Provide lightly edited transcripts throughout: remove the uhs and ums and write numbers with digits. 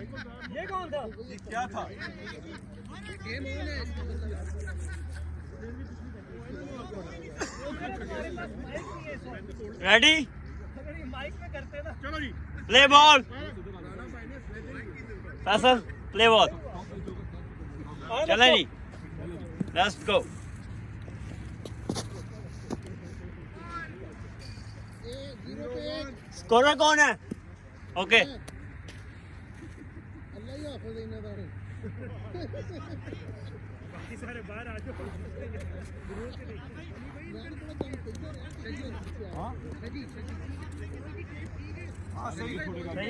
ये कौन था? ये क्या था? रेडी? माइक पे करते ना। चलो जी play ball. Faisal play ball. चले जी, लेट्स गो। स्कोरर कौन है? ओके बाकी सारे बाहर आ जाओ।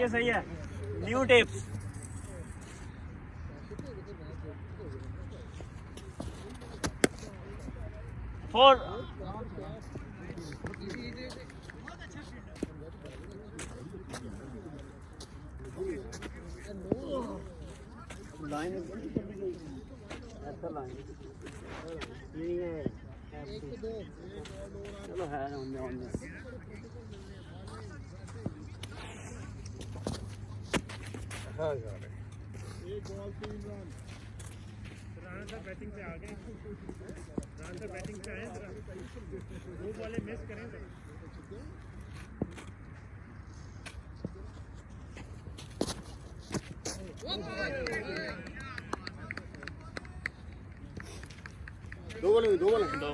सही है न्यू टिप्स। फोर लाइन ऐसा लाइन नहीं है। चलो है ऑन एक ball 3 run. Rana sir batting पे आ गए। राणा सर बैटिंग पे आए। 2 बॉलें मिस करें सर। दो बॉल दो।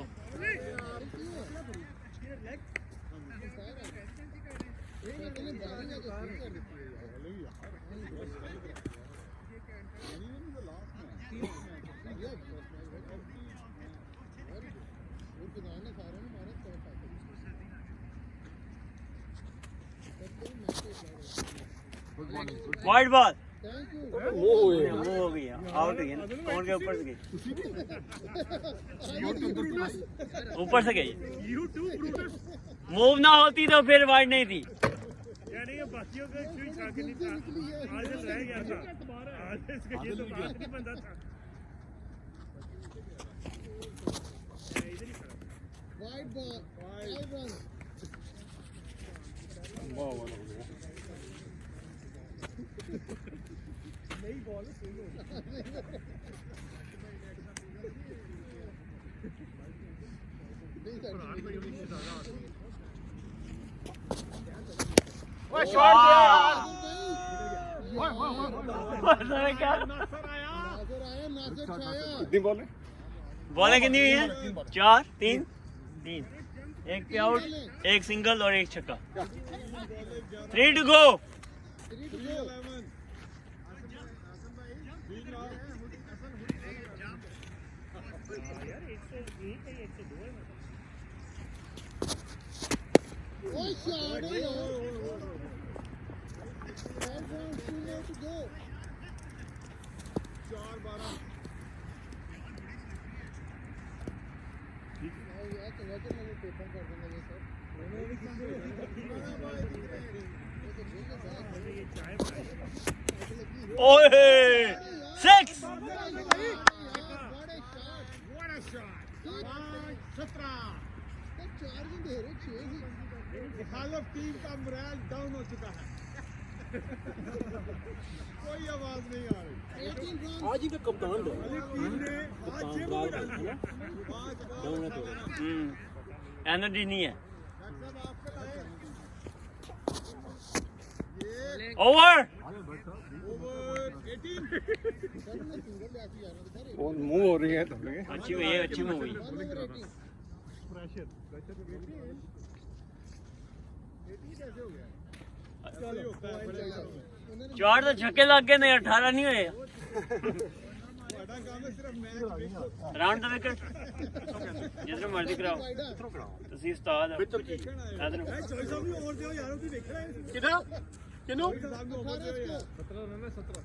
वाइड बॉल हो गया, आउट हो गया ना। कौन के ऊपर से गई? ऊपर से गई। मूव ना होती तो फिर वाइड नहीं थी। यानी ये बाकियों का क्यों छाके नहीं था। आज रह गया था। आज इसका ये तो बात नहीं बनता था। इधर ही खड़ा। Wide ball 5 run. नई बॉल है सही हो। ओए शॉट दिया यार। कितनी बॉल है? बॉलें कितनी हुई है? 4 3 3। एक पे आउट, एक सिंगल और एक छक्का। 3 टू गो। यार 101 है 102 है। What shot है यार? 5 rounds to go. 4-12। यार चलो तो मैंने पेपर कर दूंगा ये सब। ओए 6। What a shot! 17। 4 दिन दे रहे 6 ही। हालत टीम का मोरल डाउन हो चुका है। कोई आवाज नहीं आ रही। 18 रन। आज ही का कप्तान दो टीम ने आज ये बोला है। 5 बॉल। एनर्जी नहीं है। आपके लाए। ये ओवर। ओवर 18। और मूव हो रही है थोड़ी। अच्छी हुई है, अच्छी मूव हुई। प्रेशर कैसे हो गया? चलिए होता है बड़े काम में। 4 तो छक्के लग गए नहीं, 18 नहीं हुए। बड़ा काम है सिर्फ मैच देखो। राउंड द विकेट जितना मर्जी कराओ। ਤੁਸੀਂ ਉਸਤਾਦ ਆ। देखना है। चॉइस साहब भी ओवर दियो यारों की देख रहे हैं। किधर किनो चॉइस साहब ने ओवर दियो यार। 17 रन है 17।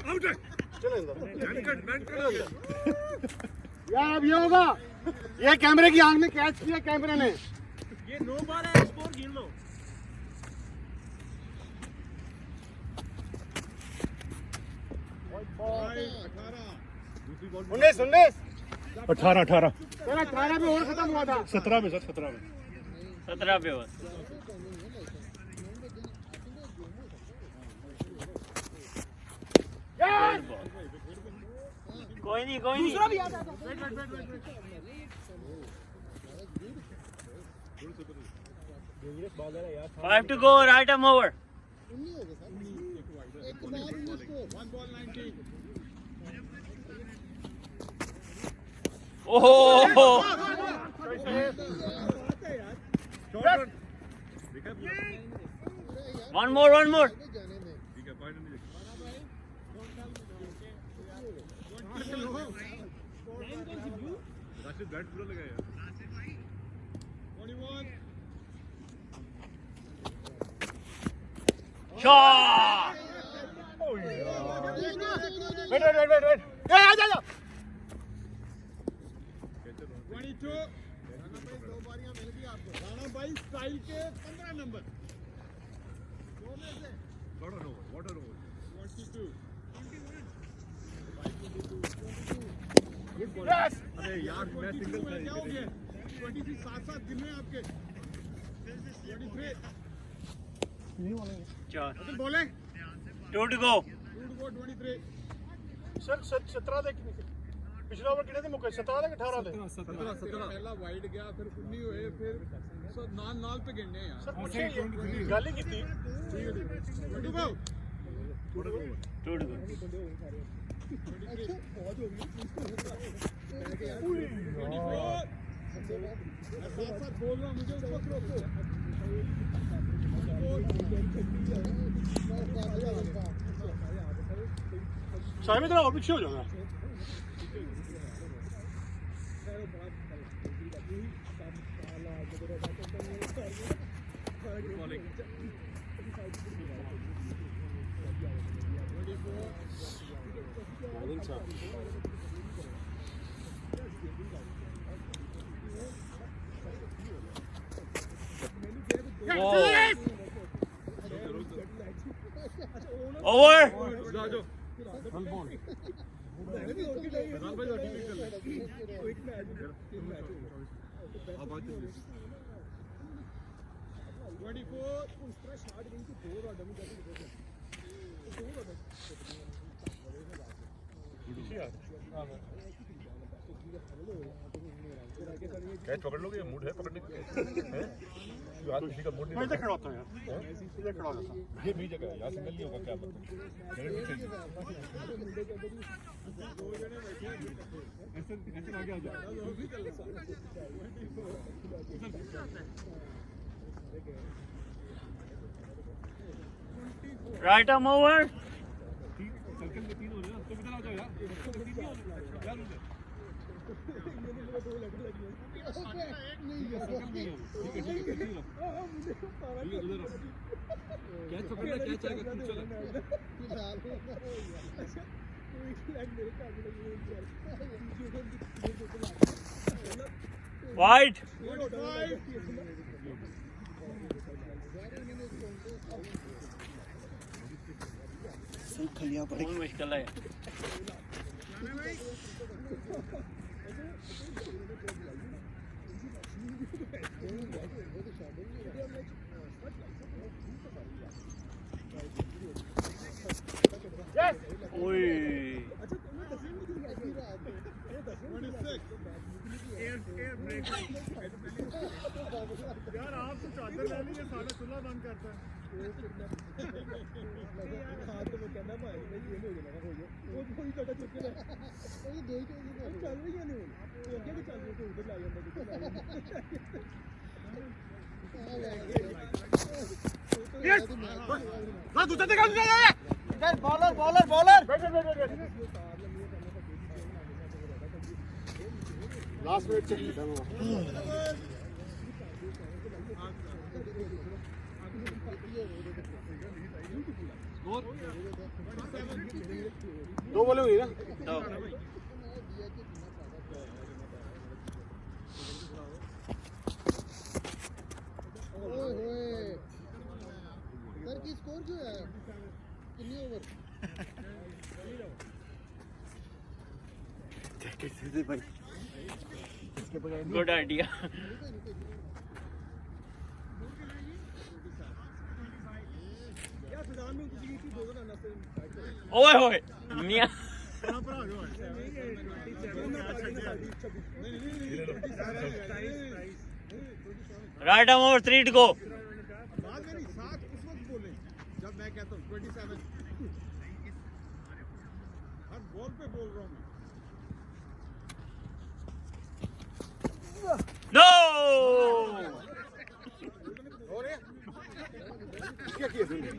आउट है। चलो अंदर। Man cut. यार अब ये होगा, ये कैमरे की आंख में कैच किया कैमरे ने। ये 9 बॉल है, स्कोर गिन लो। उन्नीस 18 18 में और खत्म हुआ था। 17 में सर 17 में। 17 पे बस। Good ball. कोई नहीं कोई नहीं. Five to go. Right arm over. 19 हो गए सर एक बार 19 स्कोर 1 ball 19 Oh. शॉट देखा One more. जाने में ठीक है पॉइंट नहीं राशिद बैट पूरा लगा यार 21 Shot. वेट ए आ जा 22 राणा भाई 2 बारियां मिल गई आपको राणा भाई स्टाइल के 15 नंबर 2 में से वाटर ओवर 22 यस अरे यार मैं सिंगल था क्या हो गया 23 साथ गिने आपके 23 चार. अतुल बोले 2 to go. 2 to go 23 sir 17 ਦੇ ਪਿਛਲਾ ਓਵਰ ਕਿਹੜੇ ਦੇ ਮੁੱਕੇ 17 ਦੇ 18 ਦੇ 17 ਪਹਿਲਾ ਵਾਈਡ ਗਿਆ ਫਿਰ 19 ਹੋਏ ਫਿਰ ਨਾਲ ਤੇ ਗਿਣਨੇ ਆ ਸਰ ਪੁੱਛੇ ਗੱਲ ਹੀ ਕੀਤੀ 2 to go 2 to go. साथ बोल रहा हूँ मुझे उसको रोको साइड में थोड़ा और पीछे हो जाना Over. कैच पकड़ लोगे मूड है पकड़ने का आज किसी का मूड मैं नहीं इधर खड़ा होता हूँ यार इधर खड़ा होता हूँ ये भी जगह है यहाँ सिंगल नहीं होगा क्या पता मेरे भी चाहिए ऐसे आगे आ जाओ Right arm over. सर्कल में 3 हो रहे हैं तो किधर आ जाओ यार कैच पकड़ना कैच आएगा तू चला Wide. बहुत मुश्किल है. ओए. यार आप तो चादर ले लीजिए सारा चूल्हा बंद करता है दूसरा देखा इधर बॉलर लास्ट मिनट चेक किया दो बोले हुई ना दो. सर की स्कोर क्यों है कितने ओवर Good idea. यार सुजान में किसी की 2 रन से ओए होए मियां right arm over 3 to go बाद में नहीं, 7 उस वक्त बोले जब मैं कहता हूँ 27। हर बॉल पे बोल रहा हूँ मैं। नो क्या किया तूने?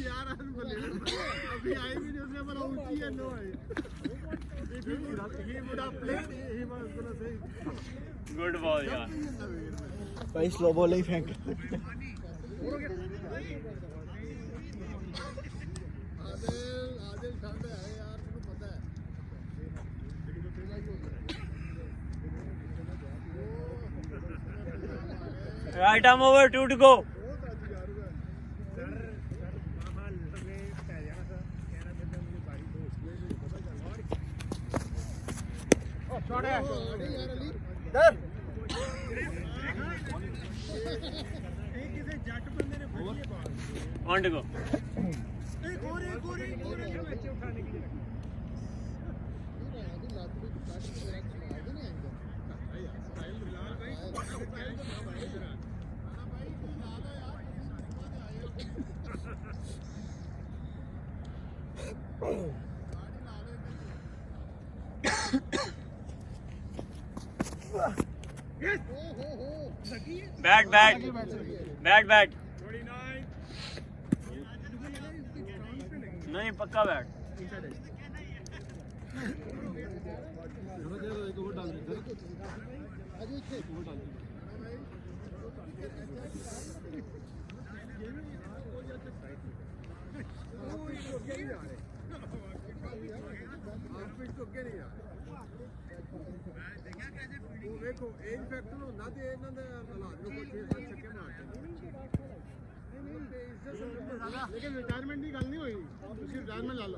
यार अभी आई भी नहीं, उसने बोला ऊंची है, no I. He would have played, he was gonna say good ball यार भाई स्लो बॉल ही फेंक आदिल ठंड है यार, तुझे पता है। Right arm over 2 to go on to go bat bat bat bat नहीं पक्का बैट देखो एज फैक्टर होना ते ਇਹਨਾਂ ਦੇ ਹਾਲਾਤ ਨੂੰ ਕੋਈ 6-7 ਛੱਕੇ ਮਾਰਦੇ लेकिन रिटायरमेंट की गल नहीं हुई, उसकी रिटायरमेंट ला लो।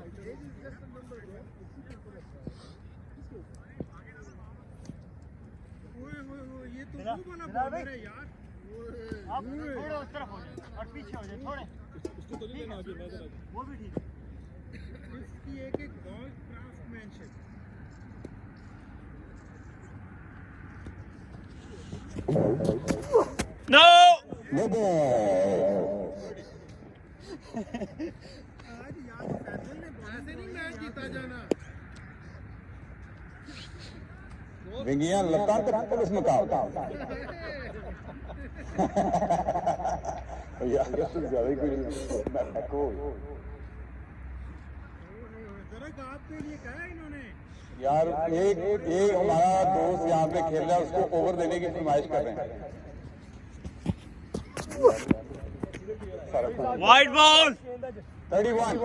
ये तो वो वाला बॉलर है यार। आप थोड़े उस तरफ हो जाए और पीछे हो जाए थोड़े, उसको तो नहीं लेना चाहिए, मैं वो भी ठीक है। इसकी एक बॉल क्राफ्टमैनशिप। नो आज यार फैसल ने ऐसे नहीं मैच जीता जाना। विंगियां लतां ते पुलिस मुकाबला यार ज्यादा ही कोई मैं को जरा आपके लिए कहा है इन्होंने। यार एक हमारा दोस्त यहाँ पे खेल रहा है, उसको ओवर देने की फरमाइश कर रहे हैं। वाइड बॉल 31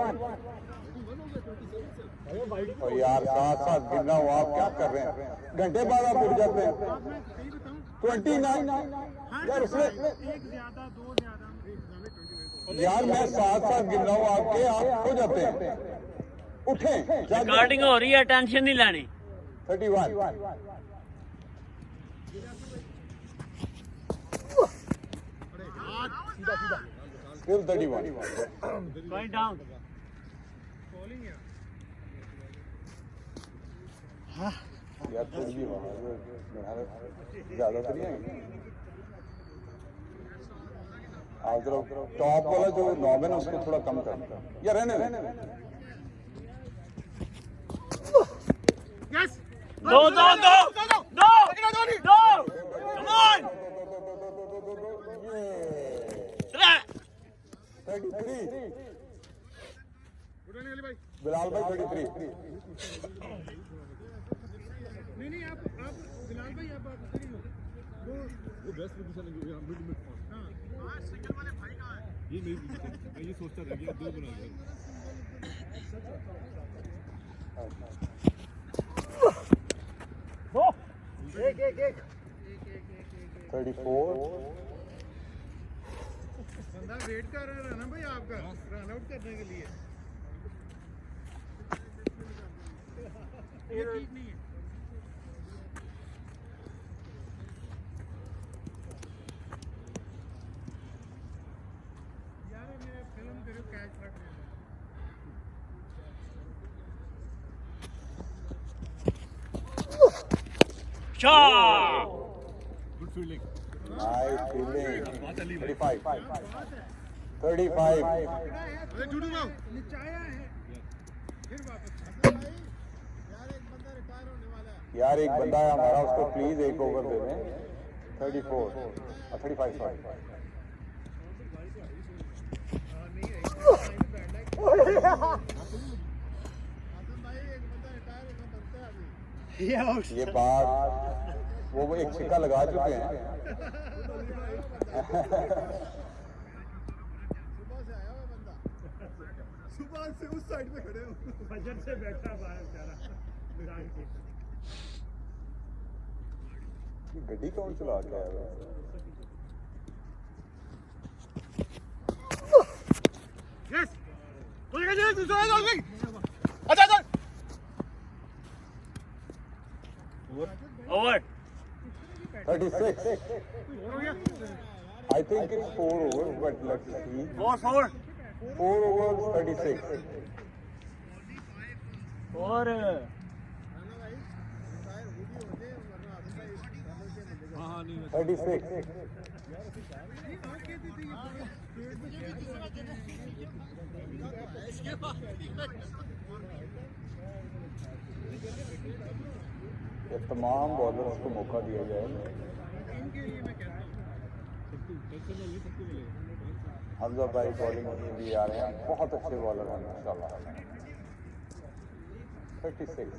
और यार साथ साथ गिरना हुआ, आप क्या कर रहे हैं? घंटे बाद आप उठ जाते हैं। 29 यार उसने एक ज्यादा दो ज्यादा यार मैं साथ साथ गिर रहा हूँ आपके, आप हो जाते हैं। उठें रिकॉर्डिंग हो रही है, टेंशन नहीं लेनी। 31 फिर 31 गोइंग डाउन यार थोड़ी भी ज्यादा तो नहीं है। आप जरा टॉप वाला जो नॉब है ना उसको थोड़ा कम कर या रहने दो दो दो दो दो कम ऑन 33 बिलाल भाई 33 नहीं आप बिलाल भाई आप उधर ही हो। वो बेस्ट पोजीशन है मिड में। हां सिंगल वाले भाई कहां है? ये मैं ये सोचता रह गया, दो बना दिया। एक 34 बंदा वेट कर रहा है ना भाई आपका रन आउट करने के लिए। ये ठीक नहीं है। चार. Good fielding. Nice fielding. 35. 35. अरे टूटू ना. निचाया है फिर वापस यार एक बंदा है हमारा, उसको प्लीज एक ओवर दे दें. 34 और 35 सॉरी. ये बात वो एक छिक्का लगा चुके हैं. सुबह से उस साइड पे खड़े हो. बजट से बैठा बाहर बेचारा मैदान के. ये गड्डी कौन चला के आया है? Yes. अच्छा अच्छा. Over. 36. I think it's 4 overs, but let's see. 4. 4 overs, 36. और 36. ये तमाम बॉलर्स को मौका दिया जाए. हमजा भाई बॉलिंग भी आ रहे हैं, बहुत अच्छे बॉलर हैं माशाल्लाह. 36.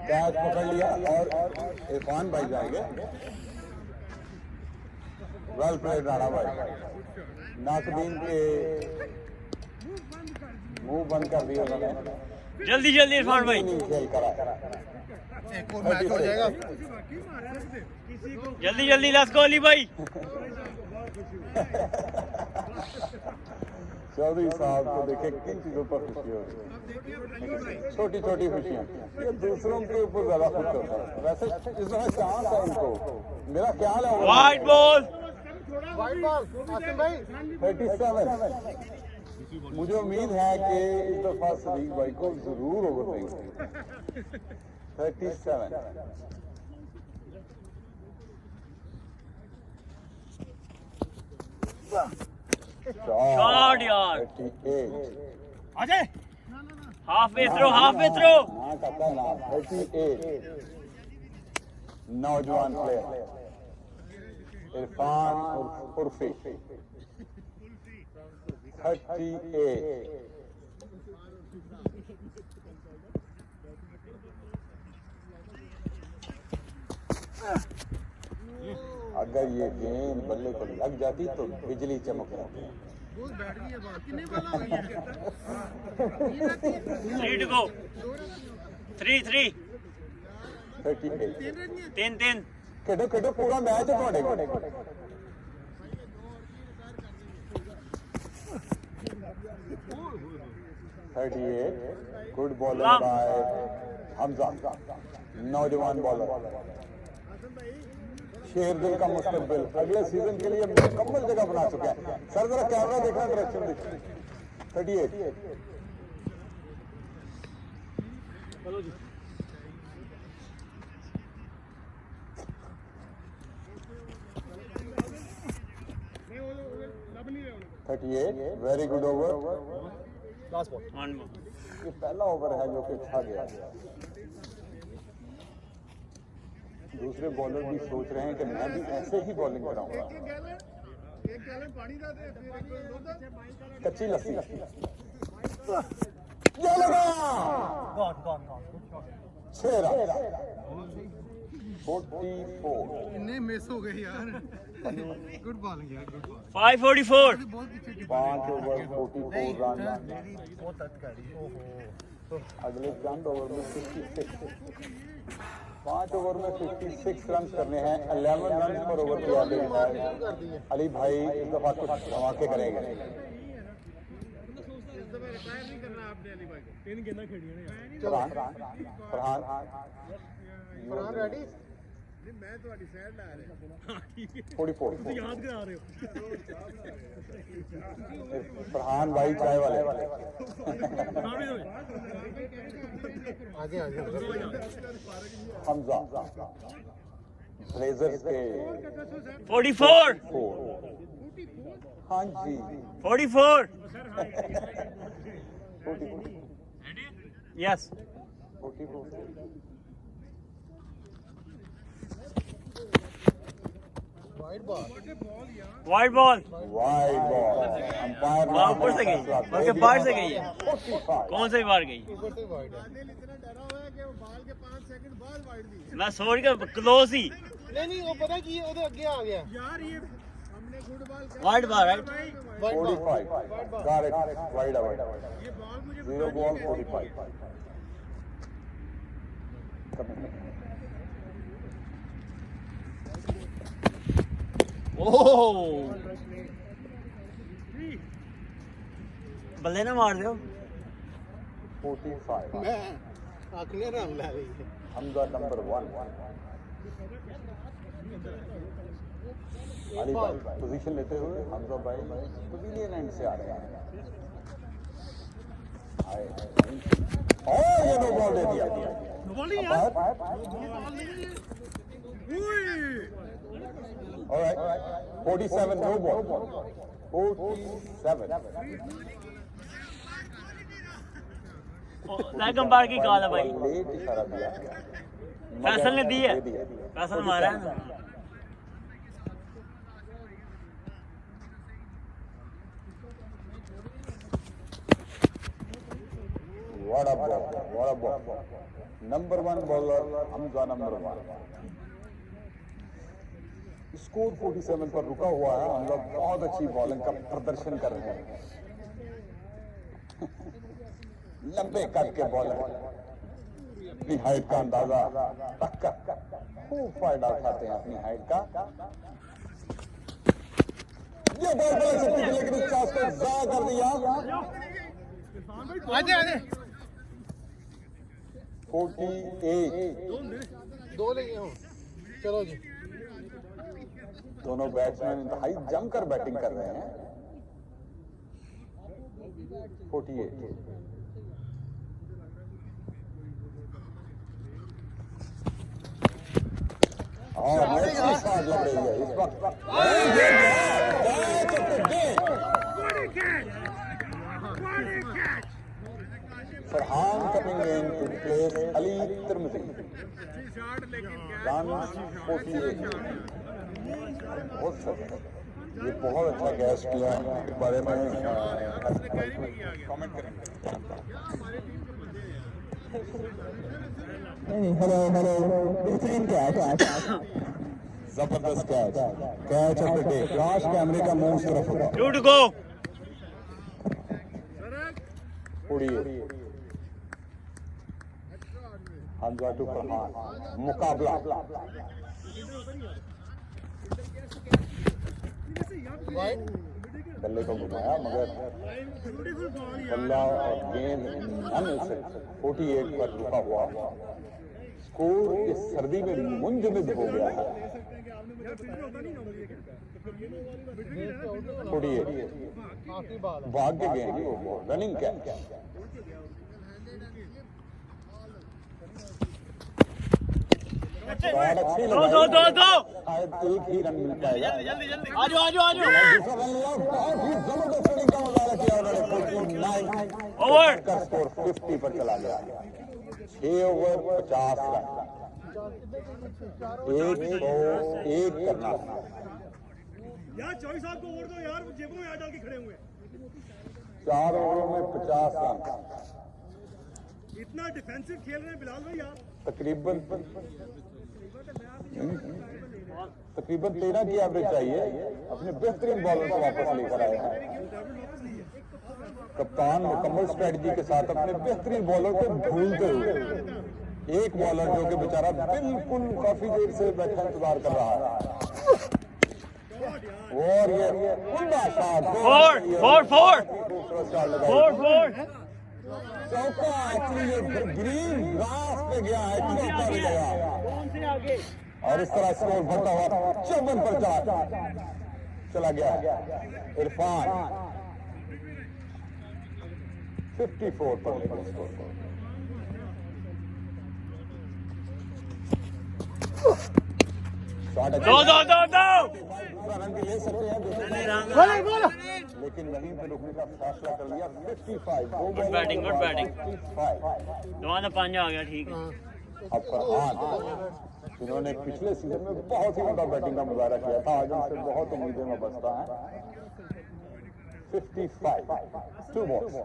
कैच पकड़ लिया और इरफान भाई जाएंगे. वेल प्लेड राणा भाई. नाकदीन के मुंह बंद कर दिए उन्होंने. जल्दी जल्दी इरफान भाई. खेल करा. एक और मैच हो जाएगा. जल्दी जल्दी लेट्स गो अली भाई. चौधरी साहब को देखे किन चीजों पर खुशी हो रही है. छोटी छोटी खुशियाँ. ये दूसरों के ऊपर ज्यादा खुश होता है. वैसे इस समय चांस है इनको. मेरा ख्याल है wide ball. Wide ball Asim भाई. 37. मुझे उम्मीद है कि इस दफा सदीक भाई को जरूर ओवर देंगे. 37. शॉट यार. 38. अजय. Halfway throw. ना कहता है ना. 38. नौजवान प्लेयर इरफान उर्फी. 38. अगर ये गेंद बल्ले को लग जाती तो बिजली चमक जाती. बैठ गई है बात. कितने बॉल हो गई है? 3 to go. 3. 38. 3. खेडो खेडो पूरा मैच है ਤੁਹਾਡੇ ਕੋਲ. 38. Good bowler by Hamza. नौजवान बॉलर. शेर दिल का मुस्तकबिल अगले सीजन के लिए मुकम्मल जगह बना चुके हैं. सर जरा कैमरा देखना, डायरेक्शन देखना. 38. लब नहीं रहे उन्हें. 38. Very good over. One more. ये पहला ओवर है जो कि छा गया. दूसरे बॉलर भी सोच रहे हैं कि मैं भी ऐसे ही बॉलिंग कराऊंगा. एक गैलन पानी का दे. फिर एक दूध. कच्ची लस्सी. ये लगा. 6 रन. 44. इतने मिस हो गए यार. गुड बॉलिंग यार. Good ball. 544. बहुत पीछे 5 ओवर 44 रन. अगले चंद ओवर में 56. 5 ओवर में 56 रन करने हैं. 11 रन पर ओवर किया गया है. अली भाई इस दफा कुछ धमाके करेंगे. इस दफा रिटायर नहीं करना आपने अली भाई को. 3 गेंदा खेली है. फरहान फरहान रेडी. नहीं मैं ਤੁਹਾਡੀ ਸਾਈਡ ਲਾ ਰਿਹਾ 44 याद करा रहे हो फरहान भाई चाय वाले आगे आगे हमजा ब्लेजर्स के 44 4 हाँ जी 44 yes 44 wide ball wide ball wide ball umpire वहाँ ऊपर से गई बल्कि बाहर से गई है 45 कौन से बाहर गई ऊपर से वाइड है दिल इतना डरा हुआ है कि वो बॉल के 5 सेकंड बाद वाइड दी मैं सोच के क्लोज ही नहीं वो पता की ओदे आगे आ गया यार ये हमने good ball wide ball right wide ball 45 got it wide out ये बॉल मुझे zero ball 45 ओह बल्ले ना मार दो 45 मैं आंखें रंग ला रही है हमजा नंबर 1 अली भाई पोजीशन लेते हुए हमजा भाई पवेलियन एंड से आ रहे हैं और ये नो बॉल दे दिया बॉल ही यार alright 47 no ball 47 leg umpire की कॉल है भाई लेट इशारा दिया फैसल ने दी है दे दिया। फैसल मारा है ना What a ball. Number 1 bowler Hamza number 1 score 47 पर रुका हुआ है हम लोग बहुत अच्छी बॉलिंग का प्रदर्शन कर रहे हैं लंबे कद के बॉलर अपनी हाइट का अंदाजा रखकर खूब फायदा उठाते हैं अपनी हाइट का ये बॉल बड़ा सकती थी लेकिन इस चांस को जाया कर दिया आगे आगे 48 दो लेके हो चलो जी दोनों बैट्समैन इंतहाई जमकर बैटिंग कर रहे हैं 48 और अच्छी शॉट लग रही है इस वक्त Farhan coming in to replace Ali Tirmizi run 48 बहुत सही ये बहुत अच्छा कैच किया इस बारे में कमेंट करेंगे हेलो बेहतरीन कैच जबरदस्त कैच ऑफ द डे काश कैमरे का मुंह उस तरफ होगा 2 to go उड़िए हमजा टू फरहान मुकाबला वाइड बल्ले को घुमाया मगर बल्ला और गेंद नन से 48 पर रुका हुआ स्कोर इस सर्दी में मुंजमद हो गया है 48 आखिरी बॉल भाग्य गेंद वो रनिंग कैच बहुत अच्छी दो लगाई शायद एक ही रन मिल पाएगा आ जाओ दूसरा रन लिया बहुत ही जबरदस्त रनिंग का मुजाहरा किया उन्होंने 49 ओवर का स्कोर 50 पर चला गया 6 ओवर 50 रन 101 करना यार चौबीस साहब को वोट दो यार जेबों में हाथ डाल के खड़े हुए 4 ओवरों में 50 रन इतना डिफेंसिव खेल रहे हैं बिलाल भाई आप तकरीबन 13 की एवरेज चाहिए अपने बेहतरीन बॉलर को वापस लेकर आए हैं कप्तान मुकम्मल स्ट्रेटजी के साथ अपने बेहतरीन बॉलर को भूलते हुए एक बॉलर जो कि बेचारा बिल्कुल काफी देर से बैठा इंतजार कर रहा है और ये उल्टा शॉट 4 चौका एक्चुअली ये ग्रीन ग्रास पे गया है चौका भी गया और इस तरह स्कोर बढ़ता हुआ 54 पर चला गया इरफान 54 पर लेकर स्कोर दो रन भी ले सकते हैं लेकिन वहीं पे रुकने का फैसला कर लिया 55 गुड बैटिंग दोनों पांच आ गया ठीक है अब फरहान जिन्होंने पिछले सीजन में बहुत ही बड़ा बैटिंग का मुजाहरा किया था आज उनसे बहुत उम्मीदें में बसता है 55 2 बॉल्स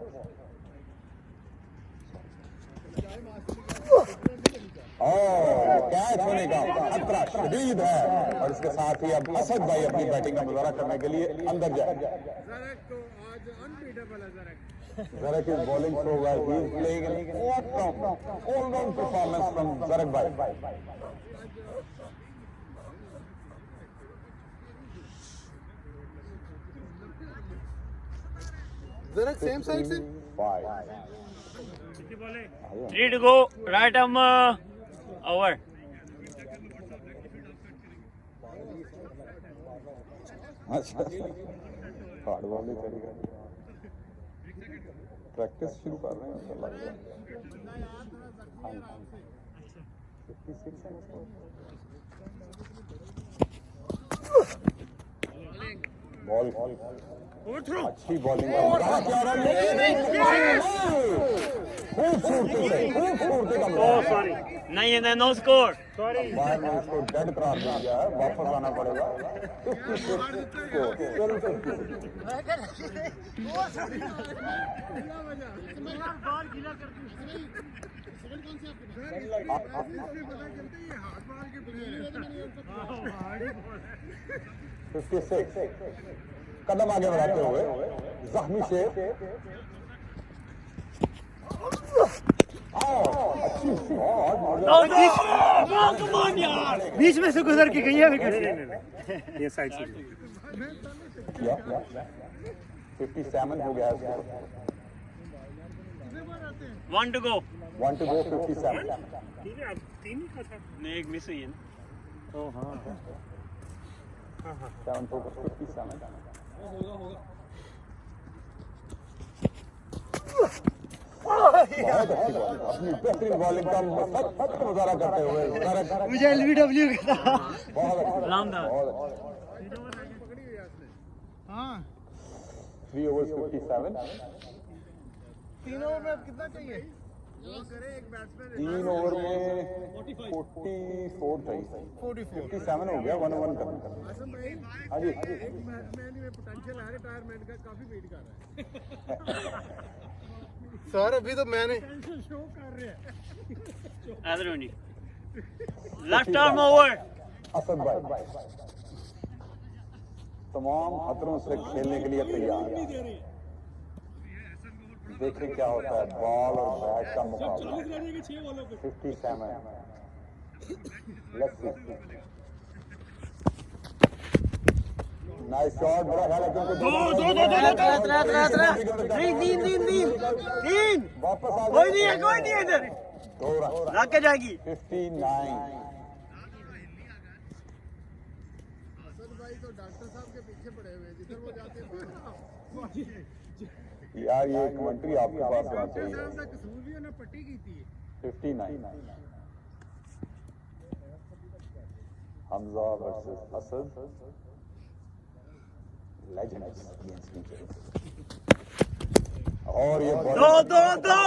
कैच होने का खतरा शदीद है और इसके साथ ही अब असद भाई अपनी बैटिंग का मुजाहरा करने के लिए अंदर जाए Zarek is bowling so well. He is playing an all-round performance from Zarek bhai. Zarek same side से 5. 3 to go right arm over अच्छा हार्ड बॉलिंग करेगा प्रैक्टिस शुरू कर रहे हैं ऐसा लग रहा है 56 है बॉल अच्छी बॉलिंग खूबसूरती का नहीं है नो स्कोर बाहर में इसको डेड करार दिया है वापस आना पड़ेगा 56 कदम आगे बढ़ाते हुए जख्मी शेर बीच में से गुजर के गई है विकेट ये साइड से 57 हो गया है 1 to go 1 to go 57 ठीक है अब 3 ही का था नहीं एक मिस हुई है ना ओ हाँ 7 focus 57 बहुत अच्छी बॉलिंग अपनी बेहतरीन बॉलिंग का सख्त मुजाहरा करते हुए मुझे LBW का था बहुत रामदास हाँ 3 overs 57 3 ओवर में अब कितना चाहिए 3 ओवर में 44 चाहिए 57 हो गया 1 करना हाँ जी सर अभी तो मैंने लेफ्ट आर्म ओवर असद भाई तमाम खतरों से खेलने के लिए तैयार देखें क्या होता है बॉल और बैट का मुकाबला 57 नाइस शॉट बड़ा ख्याल है तीन वापस आ कोई नहीं है इधर ला के जाएगी 59 यार ये कमेंट्री आपके पास होना चाहिए 59 हमजा वर्सेस असद लेजेंड्स और ये दो दूसरा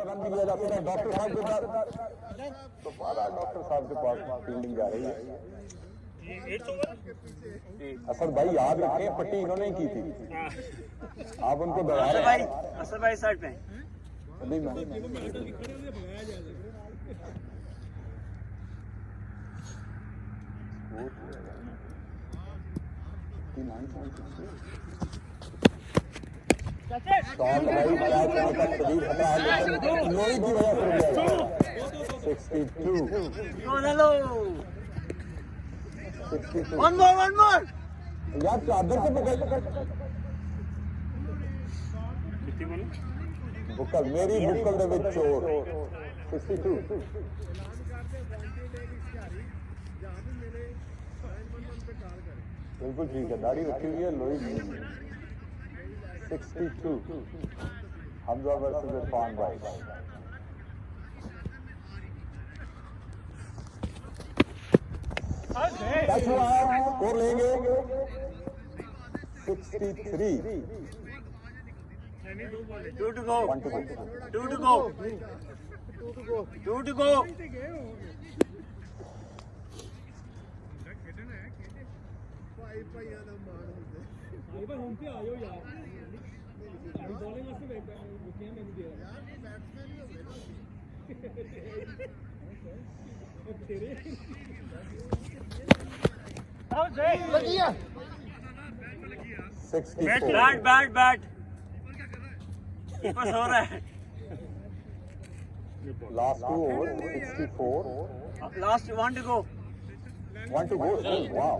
रन भी लिया जा सकता है डॉक्टर साहब के पास दोबारा डॉक्टर साहब के पास फील्डिंग जा रही है असद भाई याद रखें पट्टी इन्होंने ही की थी आप उनको दबा रहे हैं असद भाई साइड पे नहीं मैं शॉट भाई क्या करने का शरीर हटा लेकिन लोही की वजह से गया 62 वन मोर यार चादर से पकड़ बुक्कल मेरी बुक्कल दे विच चोर 62 बिल्कुल ठीक है, दाढ़ी रखी हुई है, लोही नहीं। 62 हमजा वर्सेस इरफान भाई। स्कोर लेंगे 63। 2 to go. 1 to go। 2 to go. 2 to go. लगी है 64। Bat. कीपर सो रहा है। Last 2 overs 64। Last 1 to go. 1 to go still, wow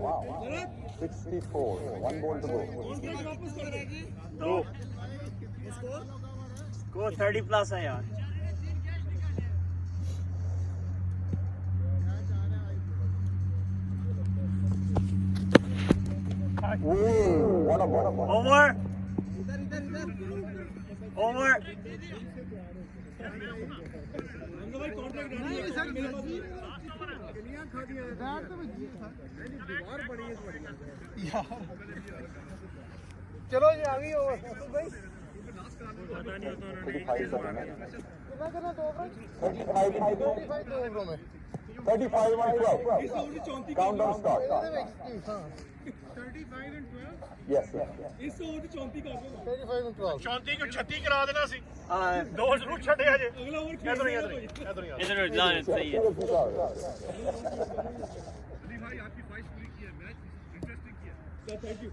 64, 1 ball to go। दो। Score 30 plus है यार। What a ball। Over. Over. चलो ये आ गई ओवर भाई 35 का रन है। कितना करना 2 ओवर 35 दो ओवरों में 35 and 12 countdown start। हाँ 35 and 12 yes 35 and 12 34 को 36 करा देना सी हाँ, दो जरूर छड़े अजे अगला ओवर इधर इधर जाना सही है। अली भाई आपकी फाइट पूरी की है, मैच इंटरेस्टिंग किया। Thank you.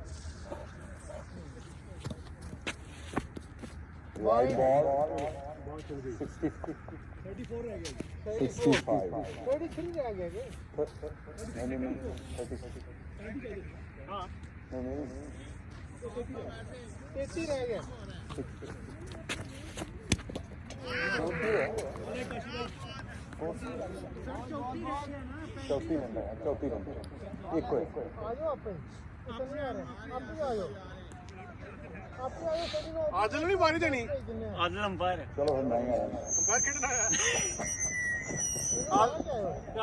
wide ball 60 34 रह गए 65 33 रह गए नहीं 36 हाँ। नहीं 33 रह गए चौथी रन है एक को आ जाओ आप नहीं आ रहे आप भी आ जाओ सभी में आदल नहीं मारी देनी आदिल अंपायर है। चलो हम नहीं आए अंपायर कितना है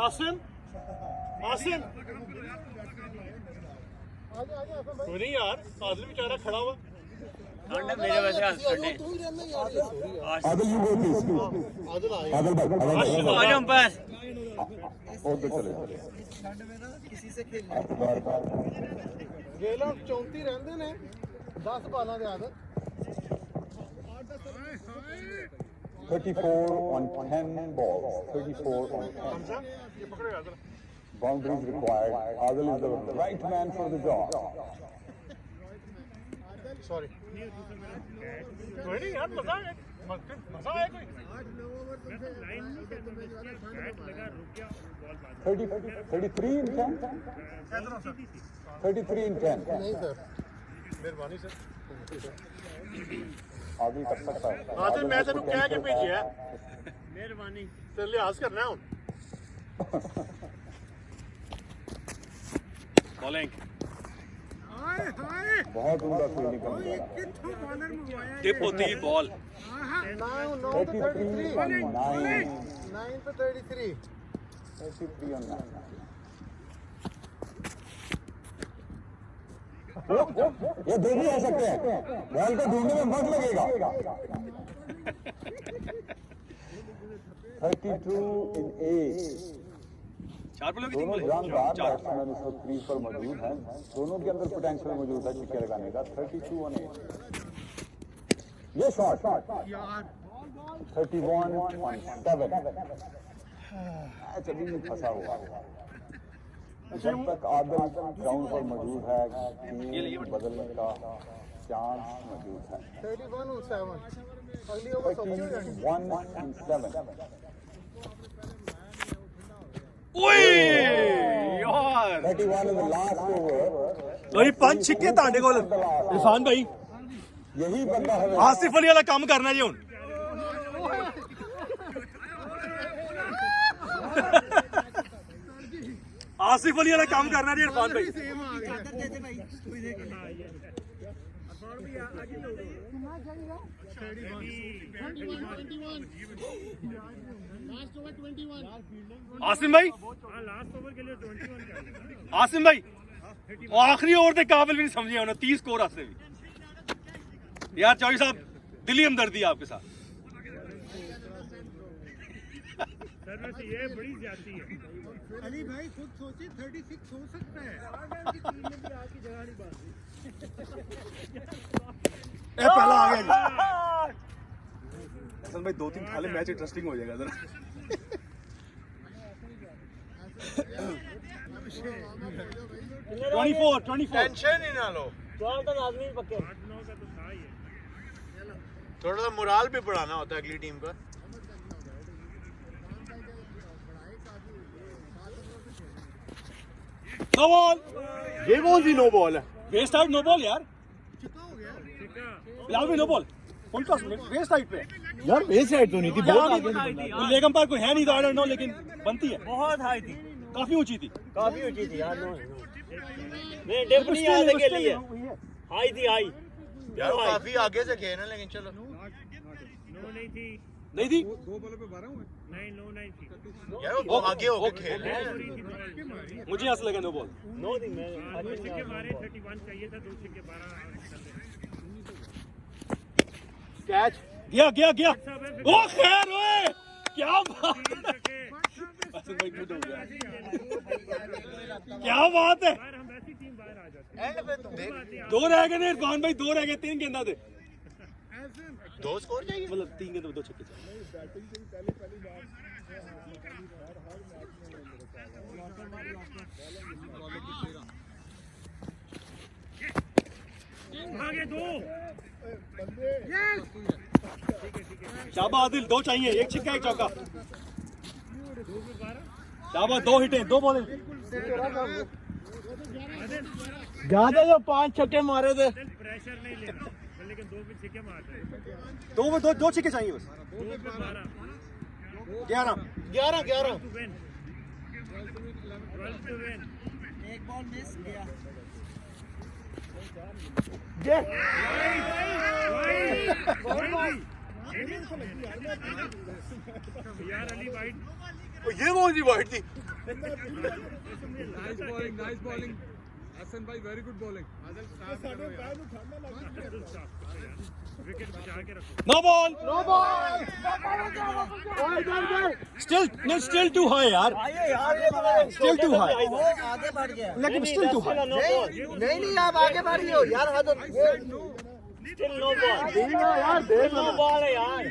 आसिम आसिम आजा भाई तो नहीं यार आदिल बेचारा खड़ा हुआ ठंड है मेरे वैसे आज ठंडे। तू ही रहना यार Adil you go please Adil आए आदिल भाई आज अंपायर। और तो चले ठंड में ना किसी से खेलना गेला 34 रहंदे ने 10 बालां दे आदत 34 on 10 balls 34 on 10 ये पकड़ेगा Adil boundaries required Adil is the right man for the job sorry कोई नहीं यार मजा आया मजा आया कोई लाइन नहीं करना बैट लगा रुक गया बॉल बात 33 in 10 33 in 10 नहीं सर मेहरबानी सर आदिल कर सकता है आदिल मैं तेनू कह के भेजिया मेहरबानी। तेरे लिहाज करना हुन बॉलिंग हाय हाय बहुत उम्दा फील्डिंग करने ये किथों बॉलर मंगवाया टिप होती है ball. 9 to 33 on 9 9 to 33 33 on 9 ये दो भी हो सकते हैं बॉल को ढूंढने में वक्त लगेगा 32 in 8 4 बॉलों की दोनों टीम जानदार चार। बैट्समैन इस वक्त क्रीज पर मौजूद हैं दोनों के अंदर पोटेंशियल मौजूद है छक्के लगाने का 32 on 8 ये शॉट 31 on 7 मैच अभी भी फंसा हुआ है जब तक आदिल ग्राउंड पर मौजूद है टीम बदलने का चांस मौजूद है 31 on 7 अगली ओवर सौंपी हो जानी 31 and 7 ओए यार 31 in the last over भाई 5 छक्के ਤੁਹਾਡੇ ਕੋਲ इरफान भाई यही बंदा है आसिफ अली वाला काम करना जी हुन आसिफ अली वाला काम करना जी इरफान भाई लास्ट ओवर 21। आसिम भाई, लास्ट ओवर के लिए 21 कर आसिम भाई आखिरी ओवर तक काबिल भी नहीं समझे उन्होंने 30 स्कोर आते भी यार। चौधरी साहब दिली हमदर्दी आपके साथ। सर वैसे ये बड़ी ज्यादती है। अली भाई खुद सोचिए 36 हो सकता है। ए पहला आ गया जी। असल भाई 2-3 थाले मैच इंटरेस्टिंग हो जाएगा जरा। 24 टेंशन ही ना लो, 12 तक आदमी पक्के। 8-9 का तो था ही है। थोड़ा सा मोराल भी बढ़ाना होता है अगली टीम का। No ball. ये कौन सी नो बॉल है? वेस्ट साइड नो बॉल यार। ठीक है। फिलहाल भी no ball. Full toss waist side पे। यार बेस साइड तो नहीं थी, बहुत आगे लेग अंपायर कोई है नहीं तो आई डोंट नो, लेकिन बनती है। बहुत हाई थी, काफी ऊंची थी। काफी ऊंची थी यार। नहीं डिप नहीं आने के लिए हाई थी, हाई यार काफी आगे से खेलना, लेकिन चलो नो नहीं थी। नहीं थी। 2 बॉलों पे 12 हुए। नहीं नो नहीं थी। यार वो आगे होके खेल रहे हैं। मुझे ऐसा लगा नो बॉल। नो थी। मैं 2 छक्के मारे, 31 चाहिए था, 2 छक्के 12 कैच गया गया गया। ओ खैर ओए क्या बात है। असल भाई गुड हो गया। क्या बात है। बाहर हम वैसी टीम बाहर आ जाते एंड पे तो देख, 2 रह गए ने इरफान भाई, 2 रह गए, 3 गेंदा थे। 2 स्कोर चाहिए। मतलब 3 गेंद में 2 छक्के। आगे 2। शाबाश आदिल, 2 चाहिए, 1 छक्का 1 चौका। शाबाश, 2 हिटें 2 बॉलें। ज्यादा जो 5 छक्के मारे थे। प्रेशर नहीं लेना, लेकिन 2 भी छक्के मारते हैं। 2 छक्के चाहिए बस। 2 पे 12 11 11 to win, 12 to win। एक बॉल मिस गया। यार अली वाइट ये कौन सी वाइट थी? नाइस बॉलिंग हसन भाई, वेरी गुड बॉलिंग। विकेट बचा के रखो। No ball. Still too high यार। स्टिल टू हाई, आगे बढ़ गया, लेकिन स्टिल टू हाई। नहीं आप आगे बढ़ गए हो यार। स्टिल नो बॉल यार, नो बॉल है यार,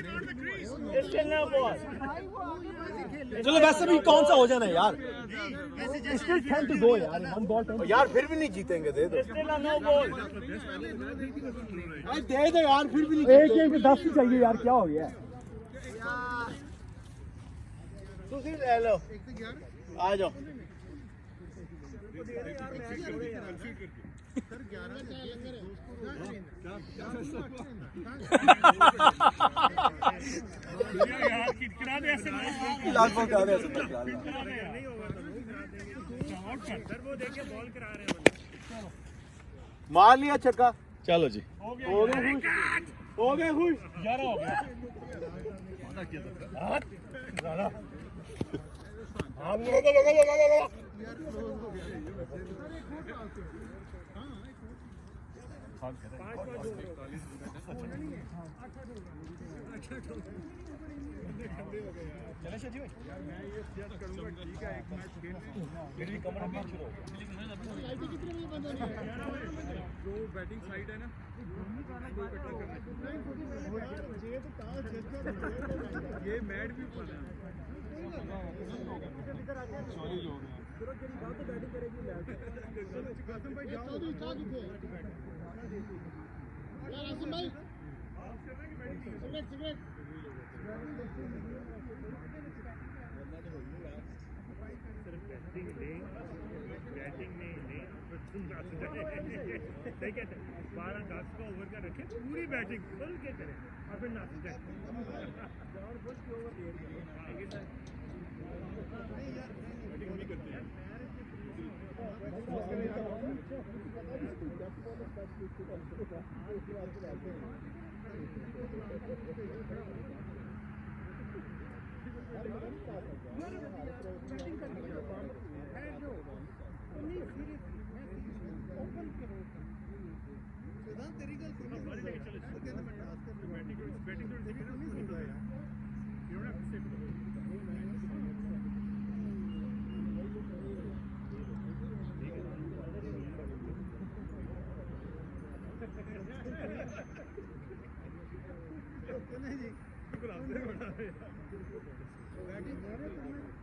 स्टिल नो बॉल। चलो वैसे भी कौन सा हो जाना है यार। स्टिल 10 टू गो यार, 1 बॉल 10। यार फिर भी नहीं जीतेंगे, दे दो। Still no ball. दे दो यार, फिर भी नहीं। एक गेम पे 10 ही चाहिए यार, क्या हो गया। तुसी ले लो, आ जाओ। यार कितना दे ऐसे लाखों का दे ऐसे नहीं होगा तो नहीं करा देंगे। सर वो देखिए बॉल करा रहे हैं बंदे। मार लिया छक्का। चलो जी, हो गया हो गए खुश। 11 हो गया। चले शाजी भाई, ठीक है, एक मैच खेल मेरी कमर में शुरू हो गया। जो बैटिंग साइड है ना, कोई इकट्ठा करना। ये मैट भी बना है। बैटिंग नहीं ठीक है, 12-10 को ओवर का रखे, पूरी बैटिंग खुल के करें और फिर नाच जाए।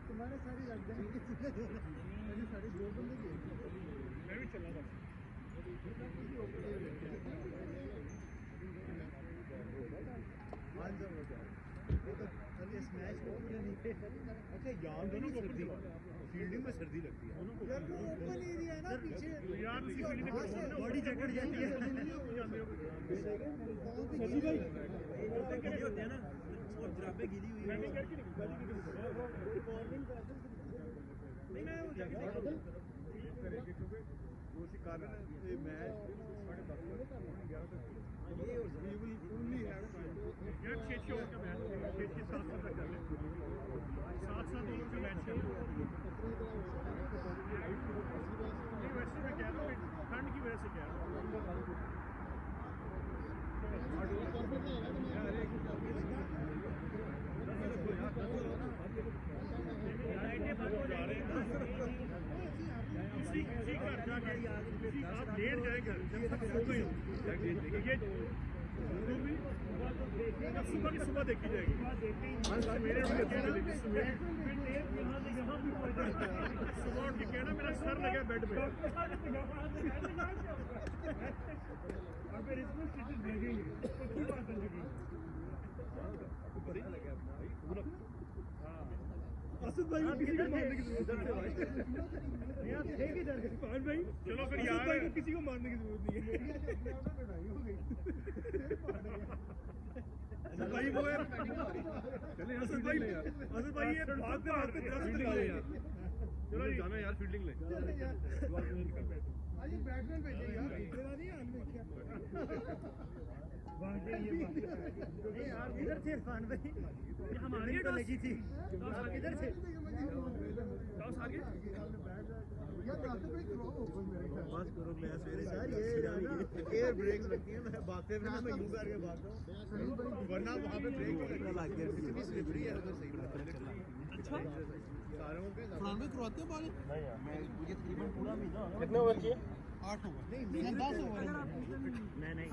तुम्हारे सारी लग जाएंगे मेरी सारी दो बंदे की मैं भी चला था स्मैश को पूरे नहीं अच्छा यार दोनों को फील्डिंग में सर्दी लगती है यार वो ओपन एरिया है ना पीछे यार बॉडी जकड़ जाती है सजी भाई गीली होती है ना और जुराबें गीली हुई है वो शिकार है ये मैच यार 6 ओवर का मैच 6-7 तक कर ले 7 ओवर का मैच चल रहा है वैसे मैं कह रहा हूँ ठंड की वजह से कह रहा हूँ आप लेट जाए घर जब तक सो गए सुबह की सुबह देखी जाएगी मेरे सुबह उठ के कहना मेरा सर लगा बेड पे और फिर इसमें स्टिचेस भेजेंगे असद भाई को किसी को मारने की जरूरत नहीं भाई चलो फिर यार भाई को किसी को मारने की जरूरत नहीं है भाई वो यार चले असद भाई ये भागते भागते फील्डिंग ले यार चलो जाना यार फील्डिंग ले आज बैट्समैन भेजे यार तेरा नहीं आन में क्या नहीं यार इधर थे इरफान भाई हमारी तो लगी थी इधर थे टॉस आगे यार रास्ते पे क्रॉप ओपन मेरे ख्याल बस करो मैं सवेरे यार ये एयर ब्रेक्स लगती है मैं भागते हुए मैं यूं करके भागता हूं वरना वहां पे ब्रेक लगने लग गया इतनी स्लिपरी है उधर सही बात है अच्छा सारों के फरहान में करवाते हैं बॉल नहीं यार मैं मुझे तकरीबन पूरा महीना कितने ओवर किए 8 ओवर नहीं 10 ओवर नहीं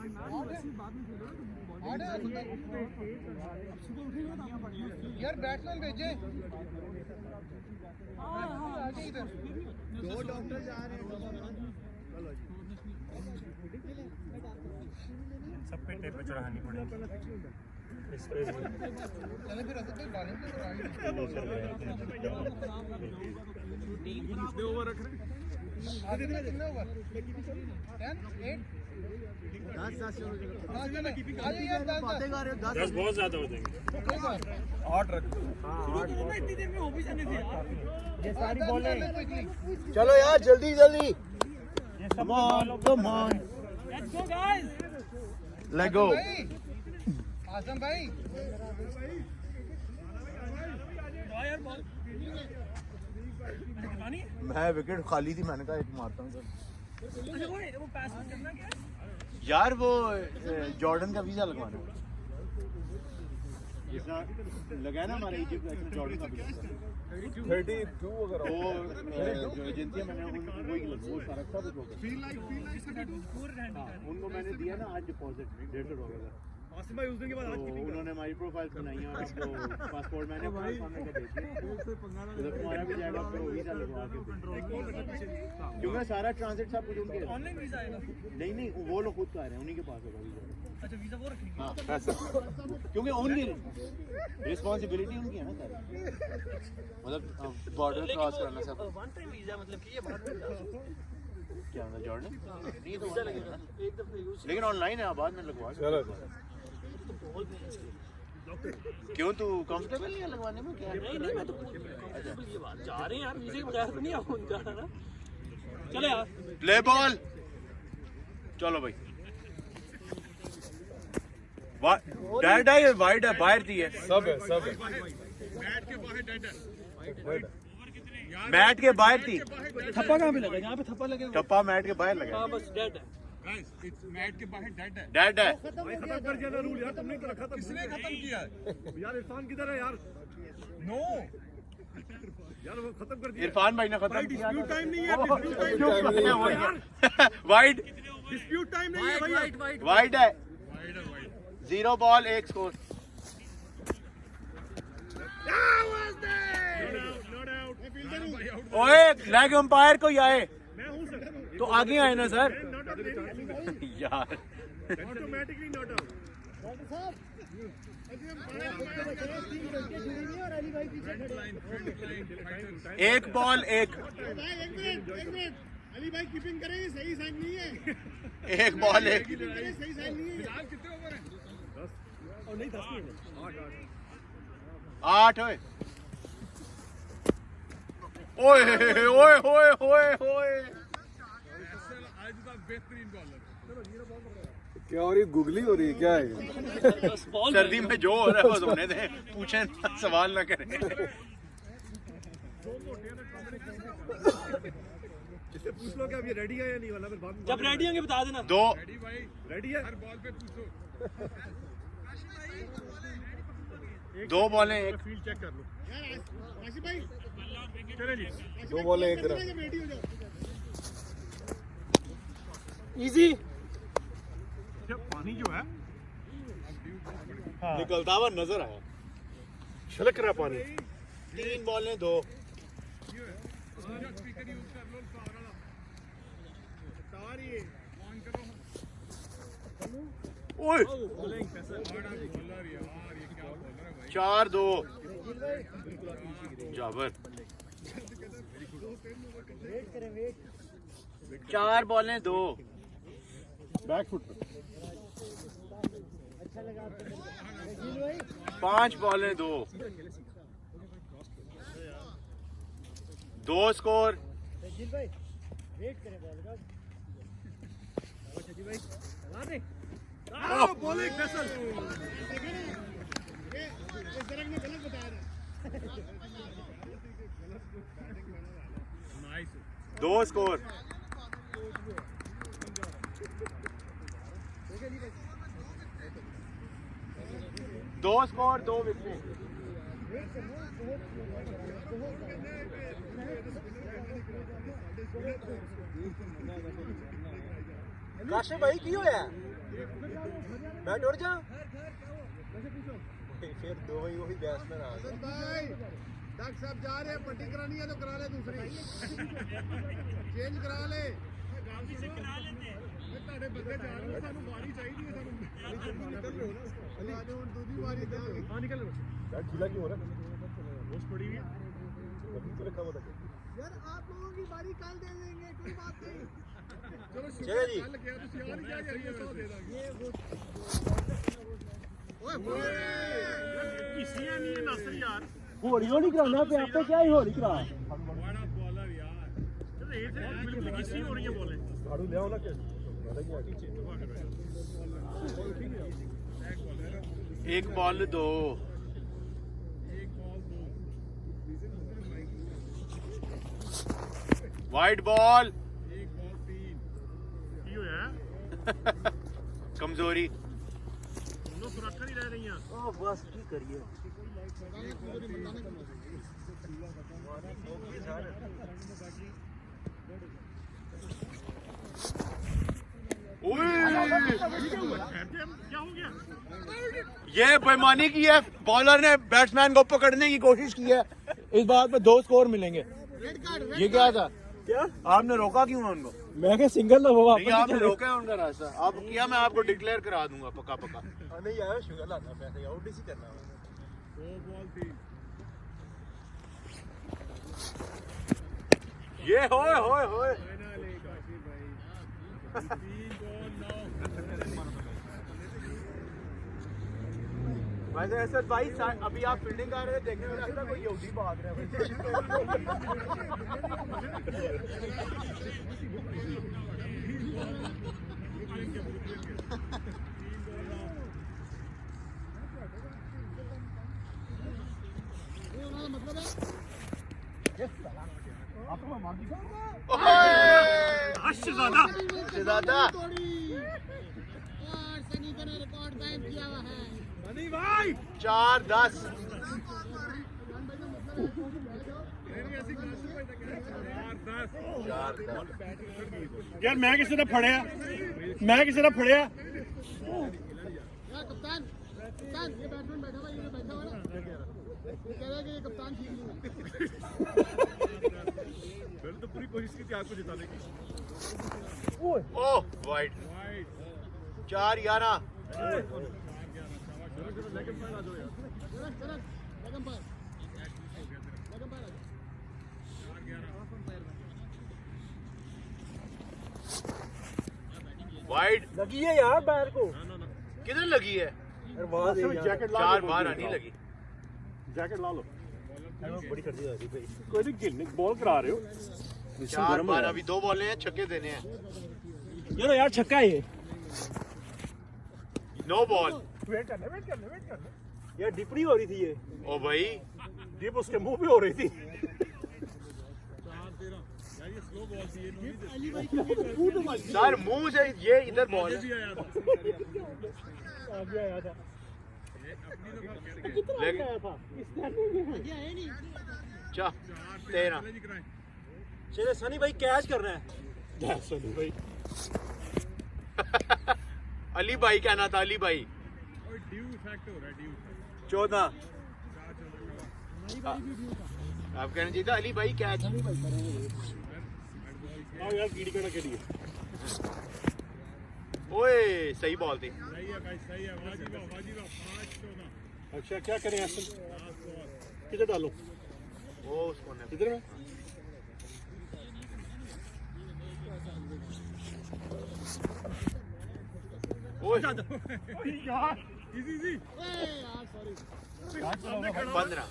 यार बैट्समैन भेजे आगे इधर दो डॉक्टर जा रहे हैं चलो जी सब पे टेप पे चढ़ानी पड़ेगी इस पे चले फिर असद भाई बॉलिंग पे कितने ओवर रख रहे आगे कितने ओवर 10 8 10 बहुत ज्यादा हो जाएंगे 8 रख इतनी देर में हो भी जाने थे ये सारी बॉलें चलो यार जल्दी जल्दी come on let's go guys let go Azam भाई यार बॉल मैं विकेट खाली थी मैंने कहा एक मारता हूँ अच्छा वो पास करना क्या है यार वो जॉर्डन का वीजा लगवाना है जितना लगाया ना हमारे इजिप्ट में जॉर्डन का वीजा 32 अगर वो जो एजेंसी है मैंने वही वो सारा सब कुछ फील लाइक उनको मैंने दिया ना आज डिपॉजिट $150 आसिम भाई उस दिन के बाद आज तो उन्होंने हमारी प्रोफाइल बनाई है और आपको पासपोर्ट मैंने अपने सामने का भेज दिया तो तुम्हारा भी जाएगा आपको वीजा लगवा के क्योंकि सारा ट्रांजिट सब कुछ उनके ऑनलाइन वीजा है ना नहीं वो लोग खुद का रहे हैं उन्हीं के पास होगा वीजा अच्छा वीजा वो रखेंगे हाँ पैसा क्योंकि उनकी रिस्पॉन्सिबिलिटी उनकी है ना सारी मतलब बॉर्डर क्रॉस करना सब वन टाइम वीजा मतलब कि ये बाद में क्या होता जॉर्डन नहीं तो वीजा लगेगा एक दफा यूज लेकिन ऑनलाइन है बाद में लगवा क्यों तू कंफर्टेबल नहीं है लगवाने में क्या नहीं मैं तो ये बात जा रहे हैं यार वीजे के बगैर तो नहीं आप उनका ना चले यार प्ले बॉल चलो भाई डेड है ये वाइड है बाहर थी है सब है सब है मैट के बाहर थी थप्पा कहाँ पे लगा यहाँ पे थप्पा लगे टप्पा मैट के बाहर लगा हाँ बस डेड है डेड है खत्म कर दिया ना रूल यार, तुमने तो रखा था। किसने खत्म किया है यार इरफान किधर है यार? नो यार वो खत्म कर दिया। इरफान भाई ने खत्म किया डिस्प्यूट टाइम नहीं है, डिस्प्यूट टाइम नहीं है। वाइड डिस्प्यूट टाइम नहीं है भैया। वाइड है 0 बॉल 1 स्कोर नॉट आउट। ओए लेग अंपायर को ही आए मैं हूं सर। तो आगे आए ना सर नॉट आउट यार ऑटोमेटिकली नॉट आउट। एक बॉल एक अली भाई कीपिंग करेंगे, सही साइन नहीं है। एक बॉल एक सही साइन नहीं है। कितने ओवर है 10 और नहीं 10 नहीं है। 8 ओए ओए ओए ओए ओए आज का बेहतरीन बॉलर क्या हो रही गुगली हो रही है क्या है सर्दी में जो हो रहा है वो सुनने दें पूछें सवाल ना करें इससे पूछ लो कि अब ये रेडी है या नहीं वाला, फिर बाद में जब रेडी होंगे बता देना 2 रेडी है। हर बॉल पे पूछो 2 बॉलें एक फील्ड चेक कर लो यार आशिफ भाई। चले जी 2 बॉल एक तरफ रेडी हो जाओ। इजी पानी जो है निकलता हुआ नजर आया छलक रहा पानी। 3 बॉलें 2 स्पीकर यूज कर लो सारा तार ये ऑन करो ओए बॉलर यार ये क्या बॉलर है भाई 4-2 जाबर 4 बॉलें 2 back foot 5 बॉलें 2 2 score bowling Faisal. इस तरह ने गलत बताया था। 2 स्कोर 2 स्कोर 2 विकेट काशे भाई की होया बैट उड़ जा फिर दो ही वही बैट्समैन आ गए भाई डॉक्टर साहब जा रहे हैं पट्टी करानी है तो करा ले दूसरी चेंज करा ले गांधी से करा लेते हैं। ਤੁਹਾਡੇ ਬੰਦੇ ਜਾ ਰਹੇ ਸਾਨੂੰ ਵਾਰੀ ਚਾਹੀਦੀ ਹੈ ਸਾਨੂੰ। निकल रहे हो ना अली आज हम दूसरी बारी देंगे हाँ निकल लो। यार ढीला क्यों हो रहा पोस्ट पड़ी हुई है। अभी तो रखा हुआ था यार आप लोगों की बारी कल दे देंगे कोई बात नहीं चलो चलो जी। कल किया तो यार क्या यार ये 100 दे देंगे ओए ओए किसी ने नहीं है नासिर यार। होली होली कराना पे आप पे क्या ही होली करा बड़ा बॉलर यार चलो ये से बिल्कुल किसी हो रही है बॉलें। झाड़ू ले आओ ना क्या एक बॉल 2 एक बॉल 2 वाइड बॉल एक बॉल 3 की होया है? कमजोरी दोनों सुरक्षा नहीं रह रही हैं। ओ बस की करिए क्या हो गया? ये बेईमानी की है बॉलर ने बैट्समैन को पकड़ने की कोशिश की है इस बात पे 2 स्कोर मिलेंगे ये क्या था क्या आपने रोका क्यों है उनको मैं क्या सिंगल ना वो नहीं आपने रोका है उनका रास्ता आप किया मैं आपको डिक्लेयर करा दूंगा पक्का पक्का नहीं आया शुगर लाना पैसे आउट इसी करना 2 बॉल 3 ये होए होए होए फाइनल एक आशिफ भाई 3 बॉल 9 वैसे ऐसे भाई अभी आप फील्डिंग कर रहे थे, देखने में लगता कोई यहूदी भाग रहा शहजादा सनी भाई 4-10 यार मैं किसी ने फड़िया कप्तान कप्तान ये बैट्समैन बैठा हुआ, ये बैठा हुआ ना, ये कह रहा है कि ये कप्तान ठीक नहीं है। मैंने तो पूरी कोशिश की थी आपको जिताने की। ओह वाइड 4-11 लेगम पर लेगम पर वाइड लगी है यार बैर को। किधर लगी है? जैकेट ला 4 बार आनी लगी। जैकेट ला लो। बड़ी कर दी कोई नहीं बॉल करा रहे हो। 4 बार अभी 2 बॉलें हैं, छक्के देने हैं। यार छक्का है ये। No ball. वेट करना यार डिप नहीं हो रही थी ये। ओ भाई डिप उसके मुंह पे हो रही थी। सर मुंह से ये इधर बॉल है। आगे आया था। लेकिन 13 चले सनी भाई कैच करना है। सनी भाई अली भाई कहना था, अली भाई 14 आप कहना चाहिए था अली भाई कैच। आओ यार कीड़ी करना के लिए। ओए सही बॉल थी। अच्छा क्या करें असल किधर डालो? वो उसको ने इधर में ओए यार इजी 15